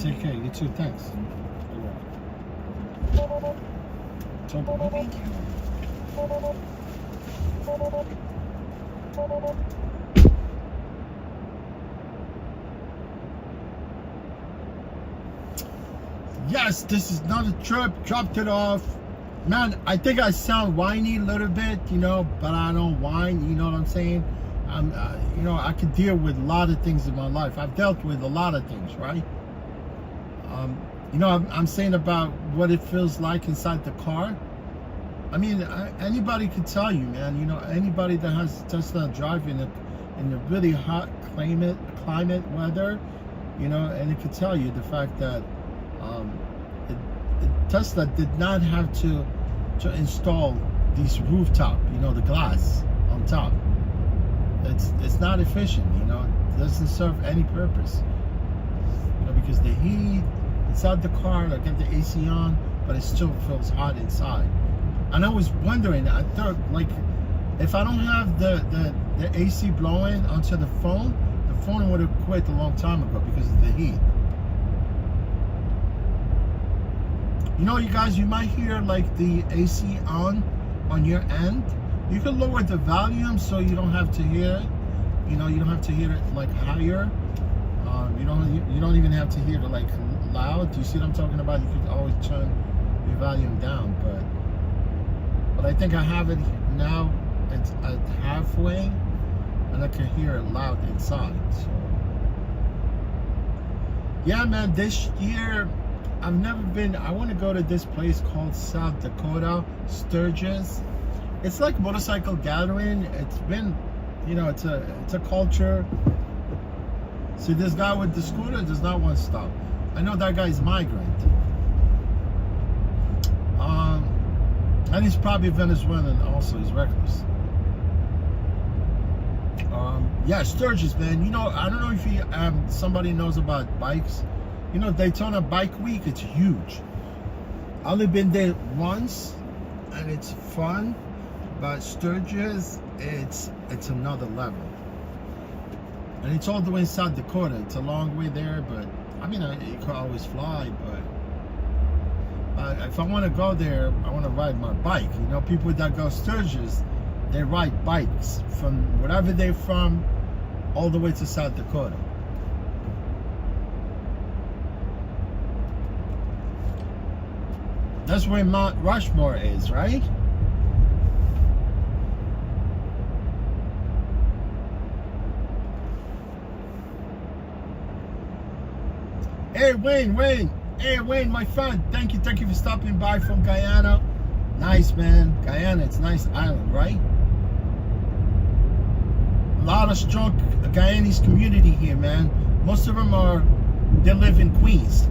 Take care. You too. Thanks. Yes, this is not a trip. Dropped it off. Man, I think I sound whiny a little bit, you know, but I don't whine, you know what I'm saying? You know, I could deal with a lot of things in my life. I've dealt with a lot of things, right? You know, I'm saying about what it feels like inside the car. I mean, anybody could tell you, man, you know, anybody that has Tesla driving in the really hot climate weather, you know, and it could tell you the fact that Tesla did not have to install these rooftop, you know, the glass on top. It's not efficient, you know. It doesn't serve any purpose, you know, because the heat inside the car, I get the AC on, but it still feels hot inside. And I was wondering, I thought, like, if I don't have the AC blowing onto the phone would have quit a long time ago because of the heat. You know, you guys, you might hear like the AC on your end. You can lower the volume so you don't have to hear it. You know, you don't have to hear it like higher. You don't even have to hear it like loud. Do you see what I'm talking about? You can always turn your volume down, but I think I have it now. It's at halfway, and I can hear it loud inside. So yeah, man, this year I've never been. I want to go to this place called South Dakota, Sturgis. It's like motorcycle gathering. It's been, you know, it's a culture. See, this guy with the scooter does not want to stop. I know that guy's migrant. And he's probably Venezuelan also. He's reckless. Yeah, Sturgis, man. You know, I don't know if somebody knows about bikes. You know, Daytona Bike Week, it's huge. I've only been there once, and it's fun. But Sturgis, it's another level. And it's all the way in South Dakota. It's a long way there, but I mean, you can always fly, but if I want to go there, I want to ride my bike. You know, people that go Sturgis, they ride bikes from wherever they're from all the way to South Dakota. That's where Mount Rushmore is, right? Hey, Wayne. Hey, Wayne, my friend. Thank you for stopping by from Guyana. Nice, man. Guyana, it's a nice island, right? A lot of strong Guyanese community here, man. Most of them they live in Queens.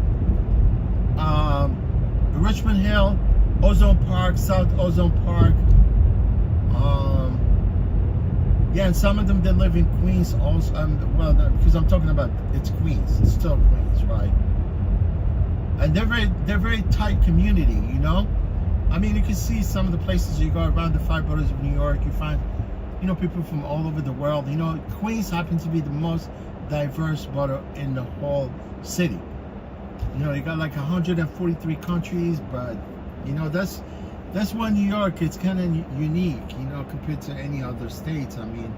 Richmond Hill, Ozone Park, South Ozone Park. Yeah, and some of them, they live in Queens also. Well, because I'm talking about, it's Queens. It's still Queens, right? And they're very tight community, you know? I mean, you can see some of the places you go around the five boroughs of New York, you find, you know, people from all over the world. You know, Queens happens to be the most diverse borough in the whole city. You know, you got like 143 countries, but, you know, that's why New York, it's kind of unique, you know, compared to any other states. I mean,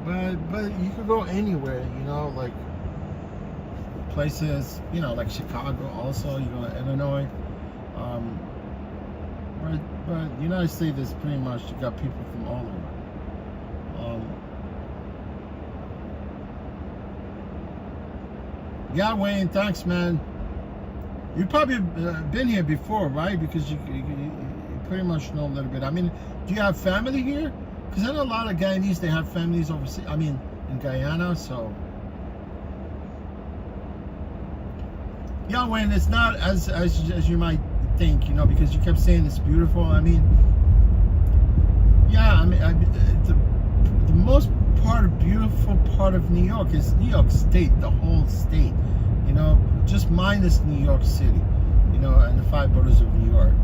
but you could go anywhere, you know, like places, you know, like Chicago also, you go to Illinois. But United States is pretty much, you got people from all over. Yeah, Wayne, thanks, man. You've probably been here before, right? Because you pretty much know a little bit. I mean, do you have family here? Because I know a lot of Guyanese, they have families overseas. I mean, in Guyana, so. Yeah, Wayne, it's not as you might think, you know, because you kept saying it's beautiful. I mean, yeah, I mean, the most beautiful part of New York is New York State, the whole state, you know, just minus New York City, you know, and the five boroughs of New York.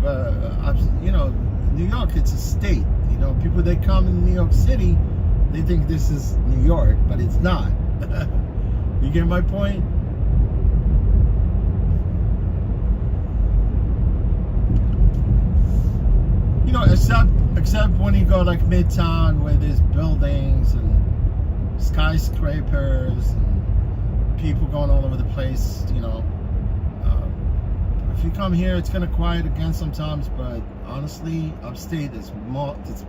But you know, New York, it's a state. You know, people that come in New York City, they think this is New York, but it's not. You get my point? know, except when you go like Midtown, where there's buildings and skyscrapers and people going all over the place, you know. If you come here, it's kind of quiet again sometimes, but honestly, upstate it's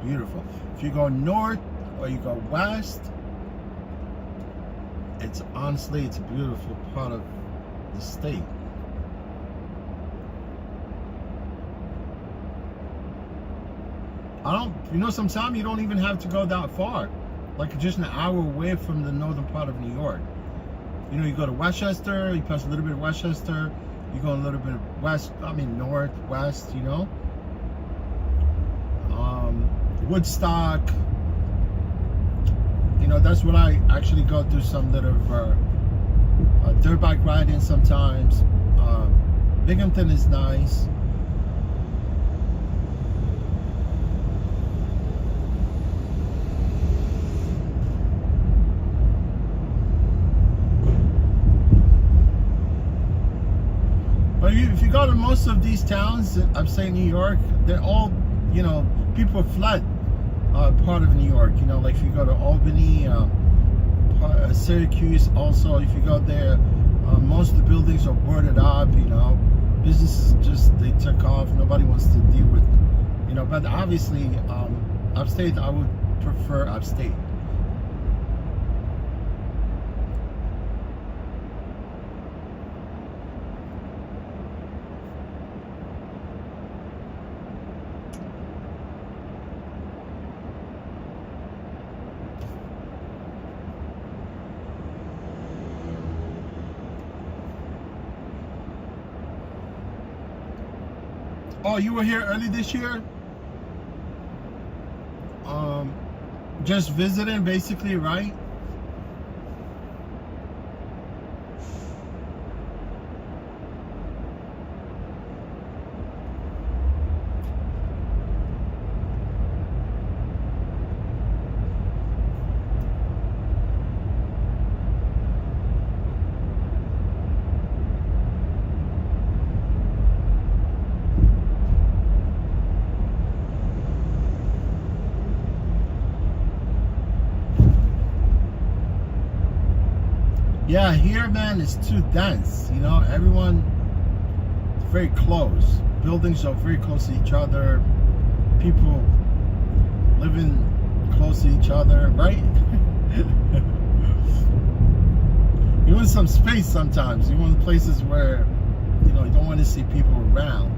beautiful. If you go north or you go west, it's a beautiful part of the state. Sometimes you don't even have to go that far, like just an hour away from the northern part of New York. You know, you go to Westchester, you pass a little bit of Westchester, you go a little bit of northwest, you know. Woodstock, you know, that's when I actually go do some little dirt bike riding sometimes. Binghamton is nice. But if you go to most of these towns, upstate New York, they're all, you know, people fled part of New York. You know, like if you go to Albany, Syracuse, also, if you go there, most of the buildings are boarded up, you know. Businesses they took off. Nobody wants to deal with, you know, but obviously, upstate, I would prefer upstate. Oh, you were here early this year? Just visiting, basically, right? Yeah, here, man, it's too dense. You know, everyone is very close. Buildings are very close to each other. People living close to each other, right? You want some space sometimes. You want places where, you know, you don't want to see people around.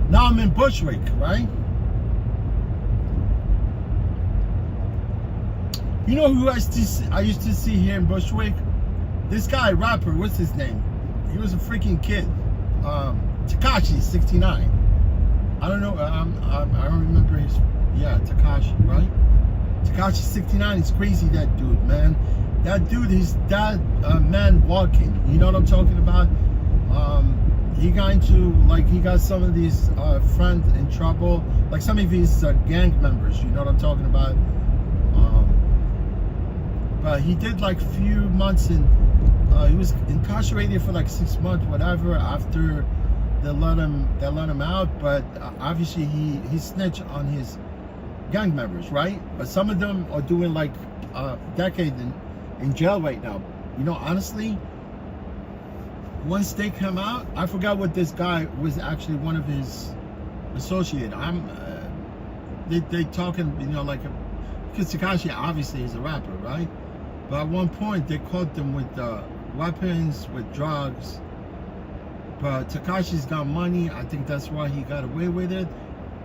Now I'm in Bushwick, right? You know who I used to see here in Bushwick? This guy, rapper, what's his name? He was a freaking kid. Tekashi 69. I don't know, I don't remember his, yeah, Tekashi, right? Tekashi 69 is crazy, that dude, man. That dude is that man walking. You know what I'm talking about? He got into, like, he got some of these friends in trouble, like some of his gang members, you know what I'm talking about? But he did like few months in, he was incarcerated for like 6 months, whatever, after they let him out, but obviously he snitched on his gang members, right? But some of them are doing like a decade in jail right now. You know, honestly, once they come out, I forgot what this guy was actually one of his associates. they talking, you know, like, because Tekashi obviously is a rapper, right? But at one point they caught them with weapons, with drugs. But Tekashi's got money. I think that's why he got away with it.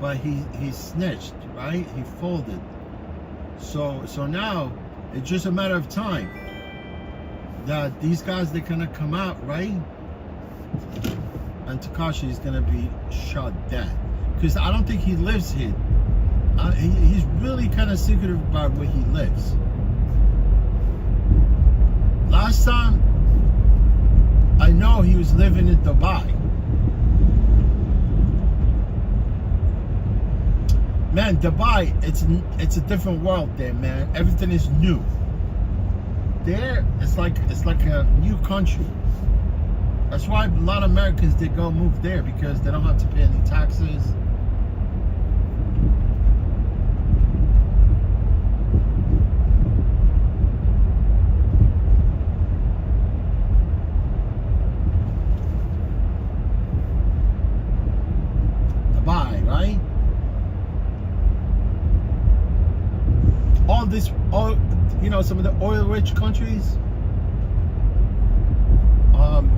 But he snitched, right? He folded. So now it's just a matter of time that these guys, they're gonna come out, right? And Tekashi is gonna be shot dead. Because I don't think he lives here. He's really kind of secretive about where he lives. Last time I know, he was living in Dubai. Man, Dubai, it's a different world there, man. Everything is new. There, it's like a new country. That's why a lot of Americans, they go move there, because they don't have to pay any taxes. Dubai, right? All, you know, some of the oil-rich countries,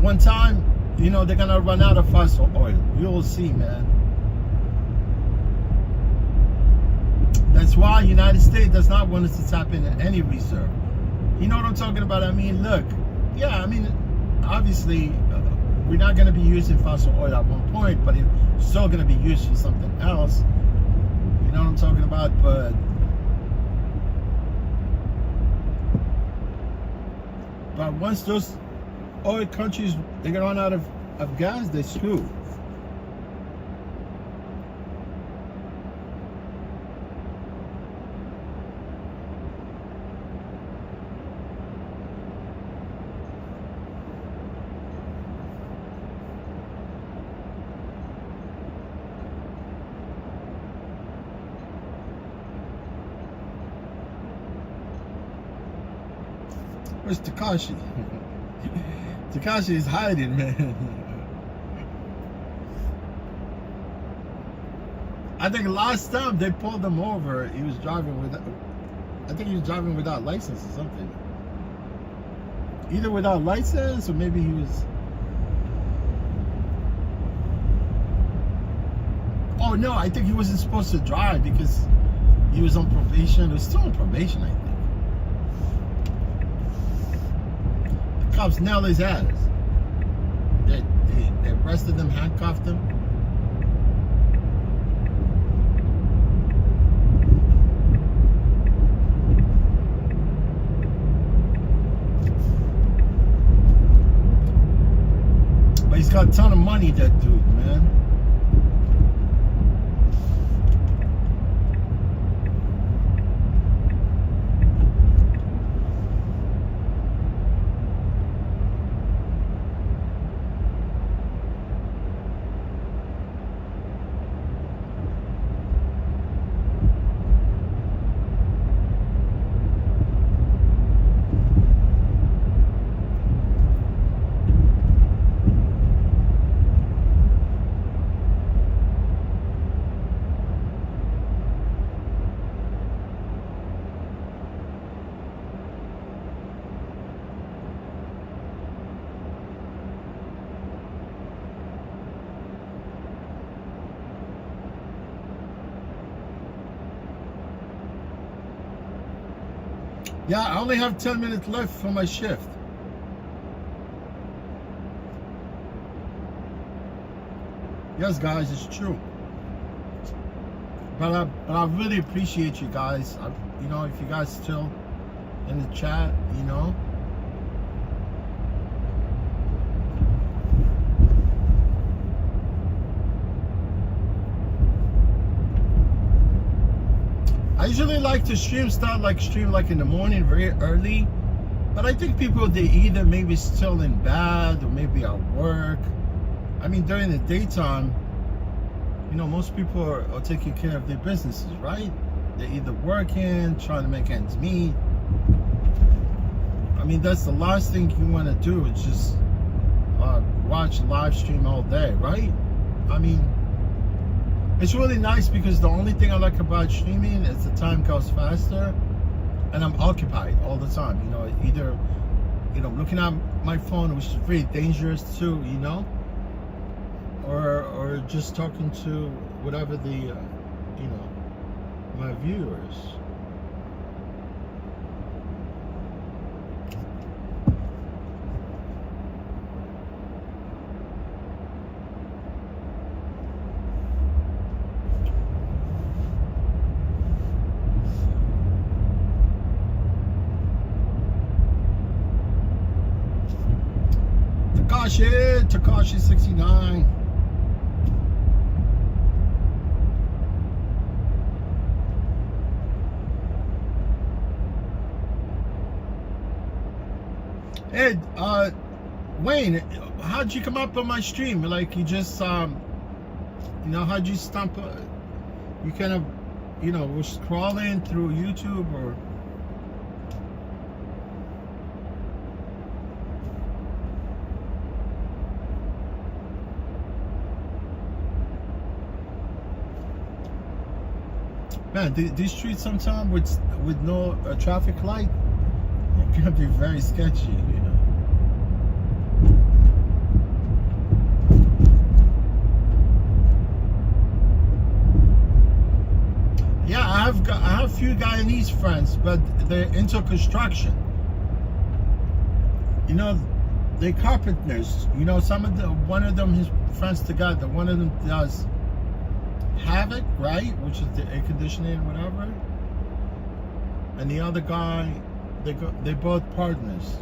one time, you know, they're gonna run out of fossil oil. You'll see, man. That's why United States does not want us to tap into any reserve. You know what I'm talking about? I mean, look, yeah, I mean, obviously, we're not gonna be using fossil oil at one point, but it's still gonna be used for something else. You know what I'm talking about? But once those oil countries, they get run out of gas, they're screwed. Where's Tekashi? Tekashi is hiding, man. I think last time they pulled him over, he was driving without, I think he was driving without license or something. Either without license, or maybe he was... Oh no, I think he wasn't supposed to drive because he was on probation. He was still on probation, I think. Cops nailed his ass. They arrested him, handcuffed him. But he's got a ton of money, that dude, man. Yeah, I only have 10 minutes left for my shift. Yes, guys, it's true. But I really appreciate you guys. You know, if you guys still in the chat, you know. I usually like to stream like in the morning, very early. But I think people, they either maybe still in bed or maybe at work. I mean, during the daytime, you know, most people are taking care of their businesses, right? They're either working, trying to make ends meet. I mean, that's the last thing you want to do, is just watch live stream all day, right? I mean, It's really nice because the only thing I like about streaming is the time goes faster, and I'm occupied all the time. You know, either looking at my phone, which is very dangerous too. You know, or just talking to whatever the my viewers. Takashi 69. Hey, Wayne, how'd you come up on my stream? Like, you just, how'd you stump? You kind of, were scrolling through YouTube or? Man, these streets sometimes with no traffic light, it can be very sketchy, Yeah, I have a few Guyanese friends, but they're into construction. They're carpenters. One of them, his friends together. One of them does Havoc, right? Which is the air conditioning, whatever. And the other guy, they're both partners.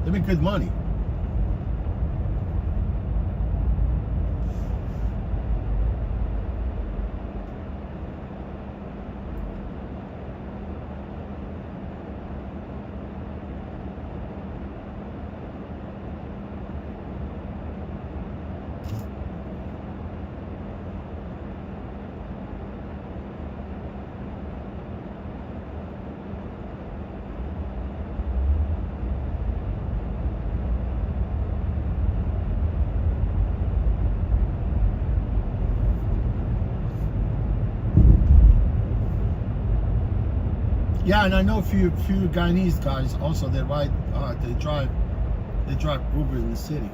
They make good money. Yeah, and I know a few Guyanese guys also. They drive Uber in the city.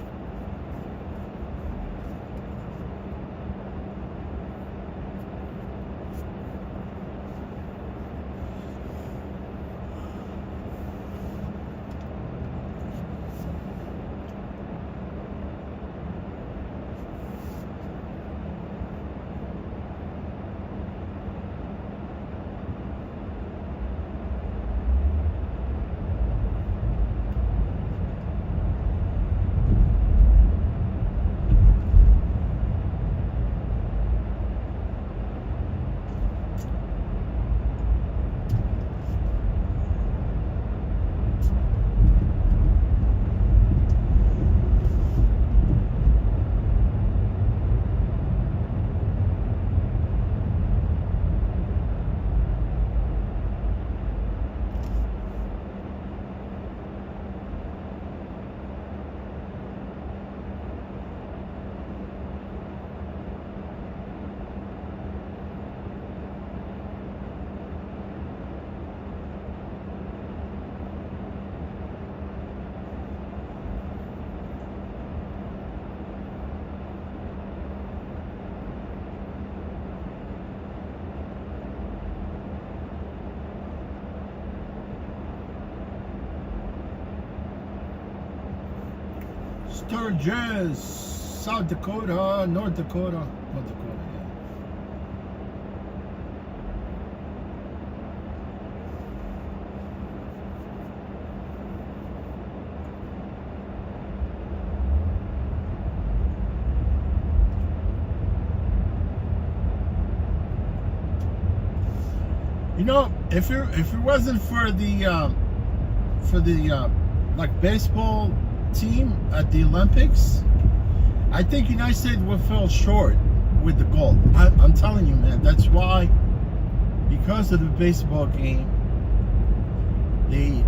Sturgis, South Dakota, North Dakota, yeah. If it wasn't for the like baseball team at the Olympics, I think United States would fall short with the gold. I'm telling you, man. That's why, because of the baseball game, they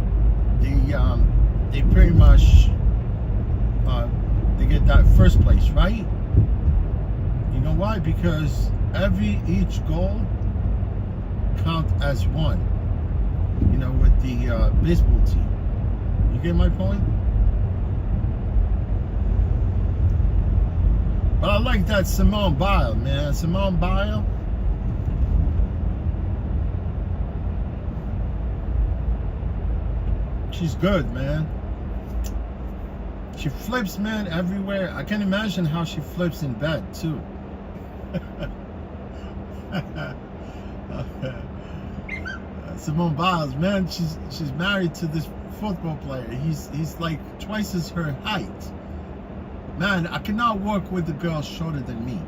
pretty much they get that first place, right? You know why? Because each goal count as one. You know, with the baseball team. You get my point? But I like that Simone Biles, man. Simone Biles. She's good, man. She flips, man, everywhere. I can imagine how she flips in bed, too. Simone Biles, man, she's married to this football player. He's like twice as her height. Man, I cannot work with a girl shorter than me.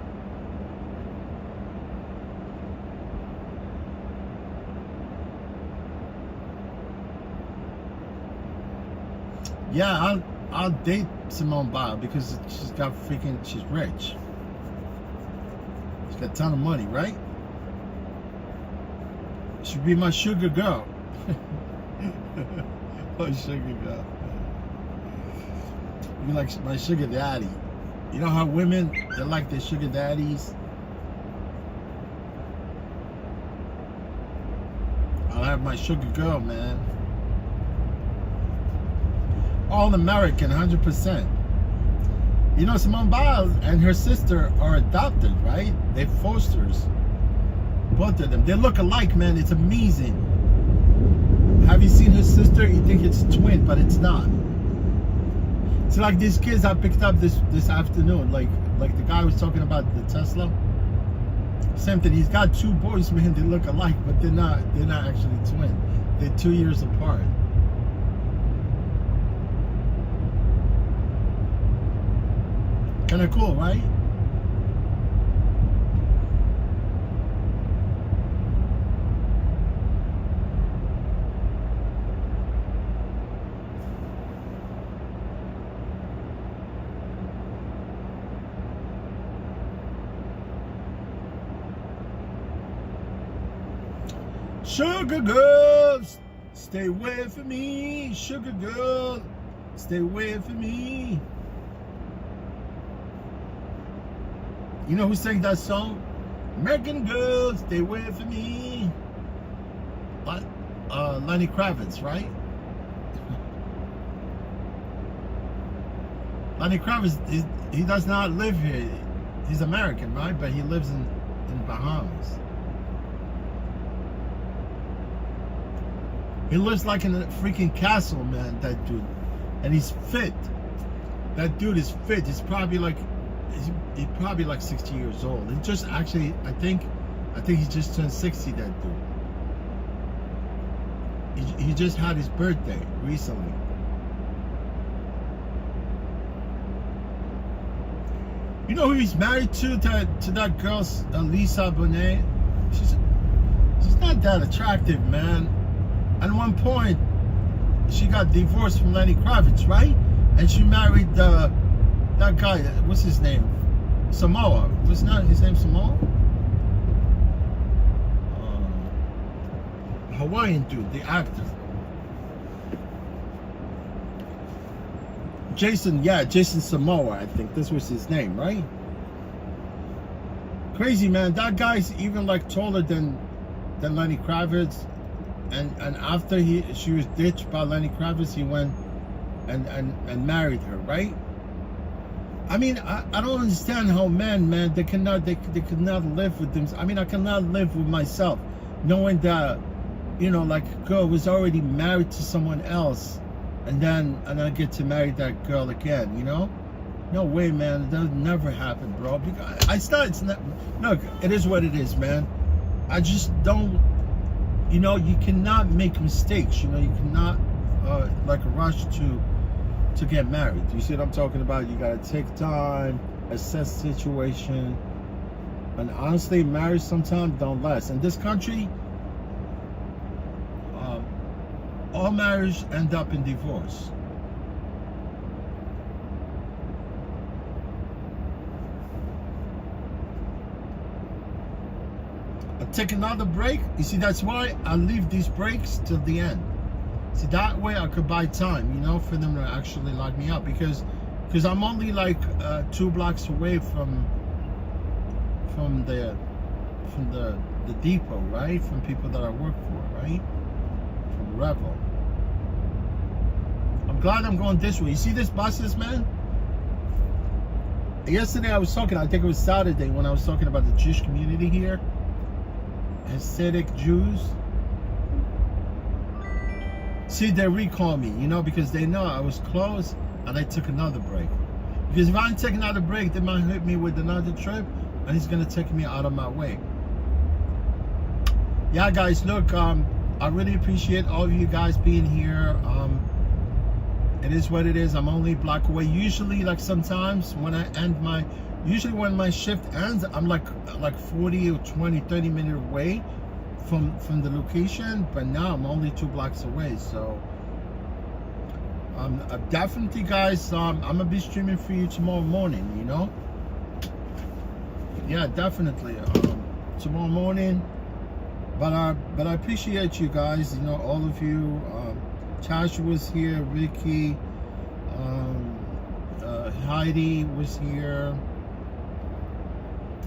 Yeah, I'll date Simone Biles because she's rich. She's got a ton of money, right? She'd be my sugar girl. My sugar girl. Be like my sugar daddy. You know how women, they like their sugar daddies? I'll have my sugar girl, man. All American, 100%. You know, Simone Biles and her sister are adopted, right? They're fosters. Both of them. They look alike, man. It's amazing. Have you seen her sister? You think it's twin, but it's not. It's like these kids I picked up this afternoon. Like the guy was talking about the Tesla. Same thing. He's got two boys, man. They look alike, but they're not actually twin. They're 2 years apart. Kind of cool, right? Sugar girls, stay away from me. Sugar girl, stay away from me. You know who sang that song? American girls, stay away from me. Lenny Kravitz, right? Lenny Kravitz, he does not live here. He's American, right? But he lives in Bahamas. He lives like in a freaking castle, man, that dude. And he's fit. That dude is fit. He's probably like 60 years old. And just actually, I think he just turned 60, that dude. He just had his birthday recently. You know who he's married to that girl, Lisa Bonet? She's not that attractive, man. At one point, she got divorced from Lenny Kravitz, right? And she married that guy, what's his name? Samoa. Was not his name Samoa? Hawaiian dude, the actor. Jason Samoa, I think this was his name, right? Crazy, man. That guy's even like taller than Lenny Kravitz. And after she was ditched by Lenny Kravitz, he went and married her, right? I mean, I don't understand how men, they could not live with them. I mean, I cannot live with myself, knowing that, you know, like a girl was already married to someone else, and I get to marry that girl again, you know? No way, man. That would never happen, bro. Because look, it is what it is, man. I just don't. You know, you cannot make mistakes. You know, you cannot like rush to get married. You see what I'm talking about? You gotta take time, assess the situation, and honestly, marriage sometimes don't last. In this country, all marriage end up in divorce. Take another break. You see, that's why I leave these breaks till the end. See, that way I could buy time, you know, for them to actually lock me up, because I'm only like 2 blocks away from from the depot, right? From people that I work for, right? From Revel. I'm glad I'm going this way. You see this buses, man? Yesterday I was talking, I think it was Saturday, when I was talking about the Jewish community here. Hasidic Jews. See, they recall me, you know, because they know I was close and I took another break. Because if I didn't take another break, they might hit me with another trip and it's going to take me out of my way. Yeah, guys, look, I really appreciate all of you guys being here. It is what it is. I'm only a block away. Usually, like sometimes when I end my, usually when my shift ends, I'm like 40 or 20, 30 minutes away from the location. But now I'm only 2 blocks away. So definitely, guys, I'm gonna be streaming for you tomorrow morning. You know, yeah, definitely tomorrow morning. But I appreciate you guys. You know, all of you. Tasha was here, Ricky, Heidi was here.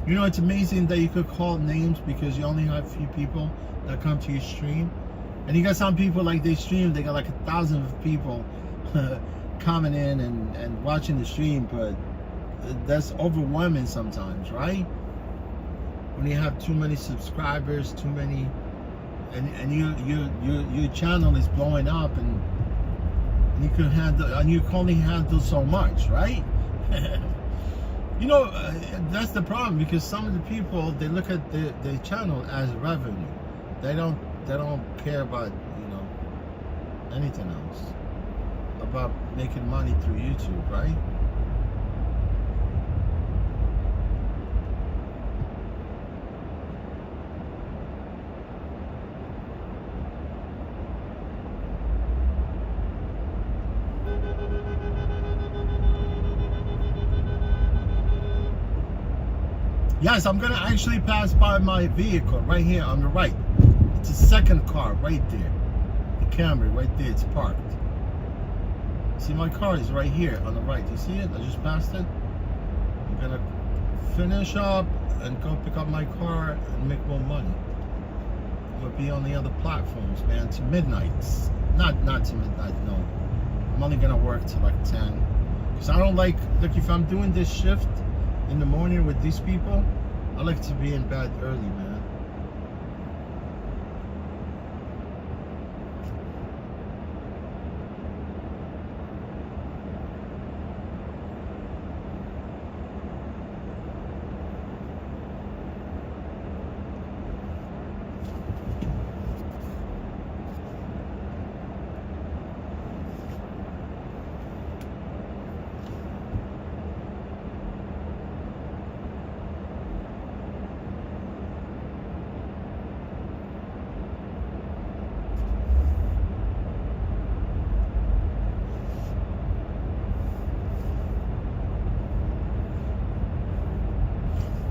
You know, it's amazing that you could call names because you only have a few people that come to your stream. And you got some people, like, they stream, they got like 1,000 people coming in and watching the stream, but that's overwhelming sometimes, right? When you have too many subscribers, too many, and your channel is blowing up, and you can handle, and you can only handle so much, right? You know, that's the problem, because some of the people, they look at the channel as revenue. They don't care about, you know, anything else, about making money through YouTube, right? Yes, I'm gonna actually pass by my vehicle right here on the right. It's a second car right there. The Camry right there, it's parked. See, my car is right here on the right. You see it? I just passed it. I'm gonna finish up and go pick up my car and make more money. I'm gonna be on the other platforms, man, to midnight. Not to midnight, no. I'm only gonna work till like 10. Because I don't like, if I'm doing this shift in the morning with these people, I like to be in bed early, man.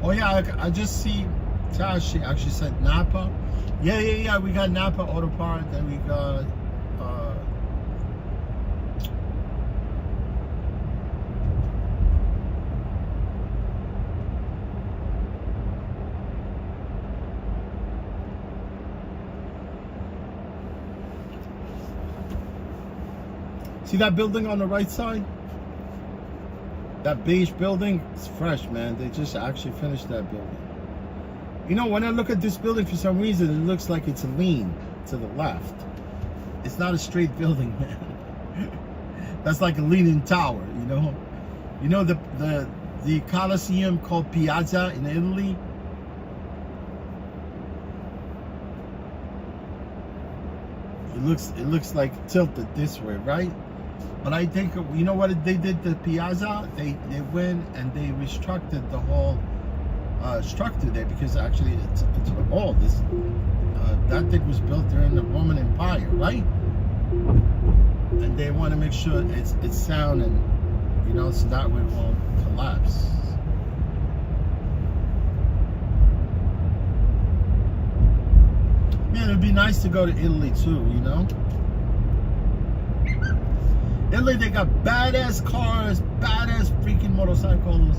Oh yeah, I just see Tash, she actually said Napa. Yeah, we got Napa Auto Park, then we got see that building on the right side? That beige building, it's fresh, man. They just actually finished that building. You know, when I look at this building, for some reason, it looks like it's a lean to the left. It's not a straight building, man. That's like a leaning tower, you know? You know the Colosseum called Piazza in Italy? It looks like tilted this way, right? But I think, you know what they did to Piazza? They went and they restructured the whole structure there, because actually it's old. That thing was built during the Roman Empire, right? And they want to make sure it's sound, and, you know, so that way it won't collapse. Man, it'd be nice to go to Italy too, you know? Italy, they got badass cars, badass freaking motorcycles.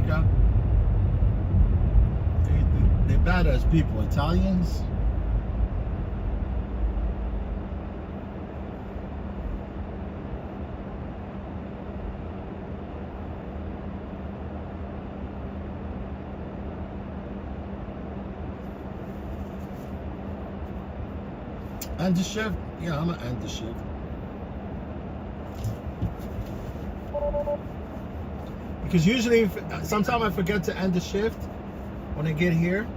America. They're bad as people. Italians. End the shift? Yeah, I'm gonna end the shift. Because usually, sometimes I forget to end the shift when I get here,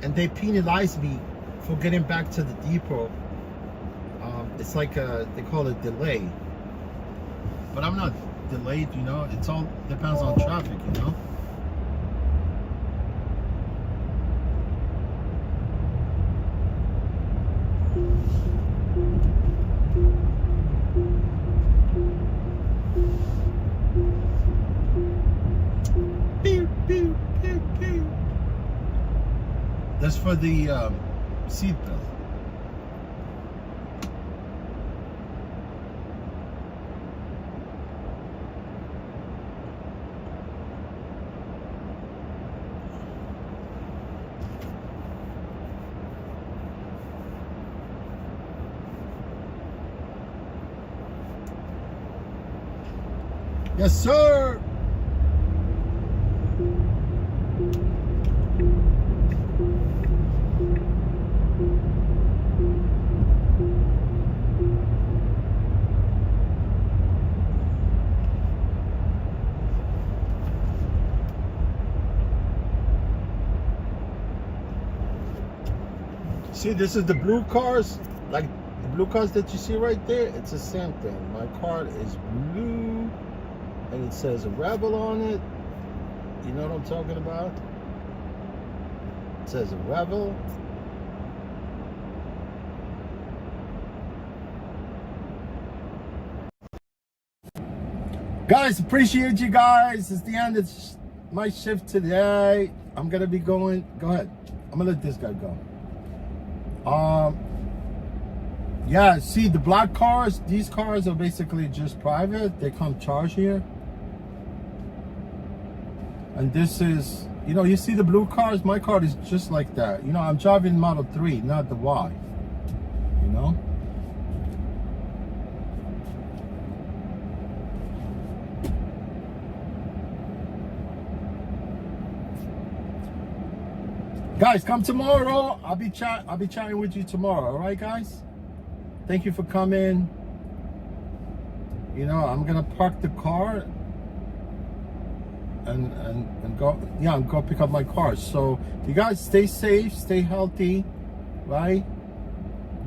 and they penalize me for getting back to the depot. It's like they call it delay. But I'm not delayed, you know. It's all depends on traffic, you know. That's for the seat belt. Yes, sir. See, this is the blue cars, like the blue cars that you see right there. It's the same thing. My car is blue, and it says a Rebel on it. You know what I'm talking about? It says a Rebel. Guys, appreciate you guys. It's the end of my shift today. I'm gonna be going. Go ahead. I'm gonna let this guy go. Yeah, see the black cars, these cars are basically just private. They come charged here. And this is, you know, you see the blue cars, my car is just like that. You know, I'm driving Model 3, not the Y. You know? Guys, come tomorrow. I'll be chatting with you tomorrow. All right, guys. Thank you for coming. You know, I'm gonna park the car and go. Yeah, and go pick up my car. So you guys stay safe, stay healthy, right?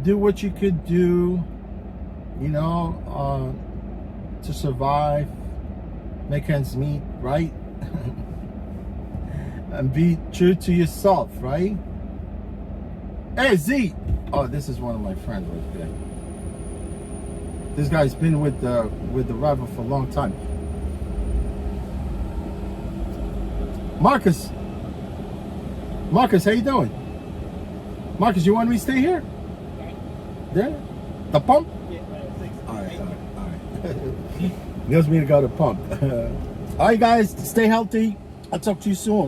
Do what you could do. You know, to survive, make ends meet, right? And be true to yourself, right? Hey, Z! Oh, this is one of my friends right there. This guy's been with the Rival for a long time. Marcus, how you doing? Marcus, you want me to stay here? There? The pump? Yeah, all right. He wants me to go to the pump. All right, guys, stay healthy. I'll talk to you soon.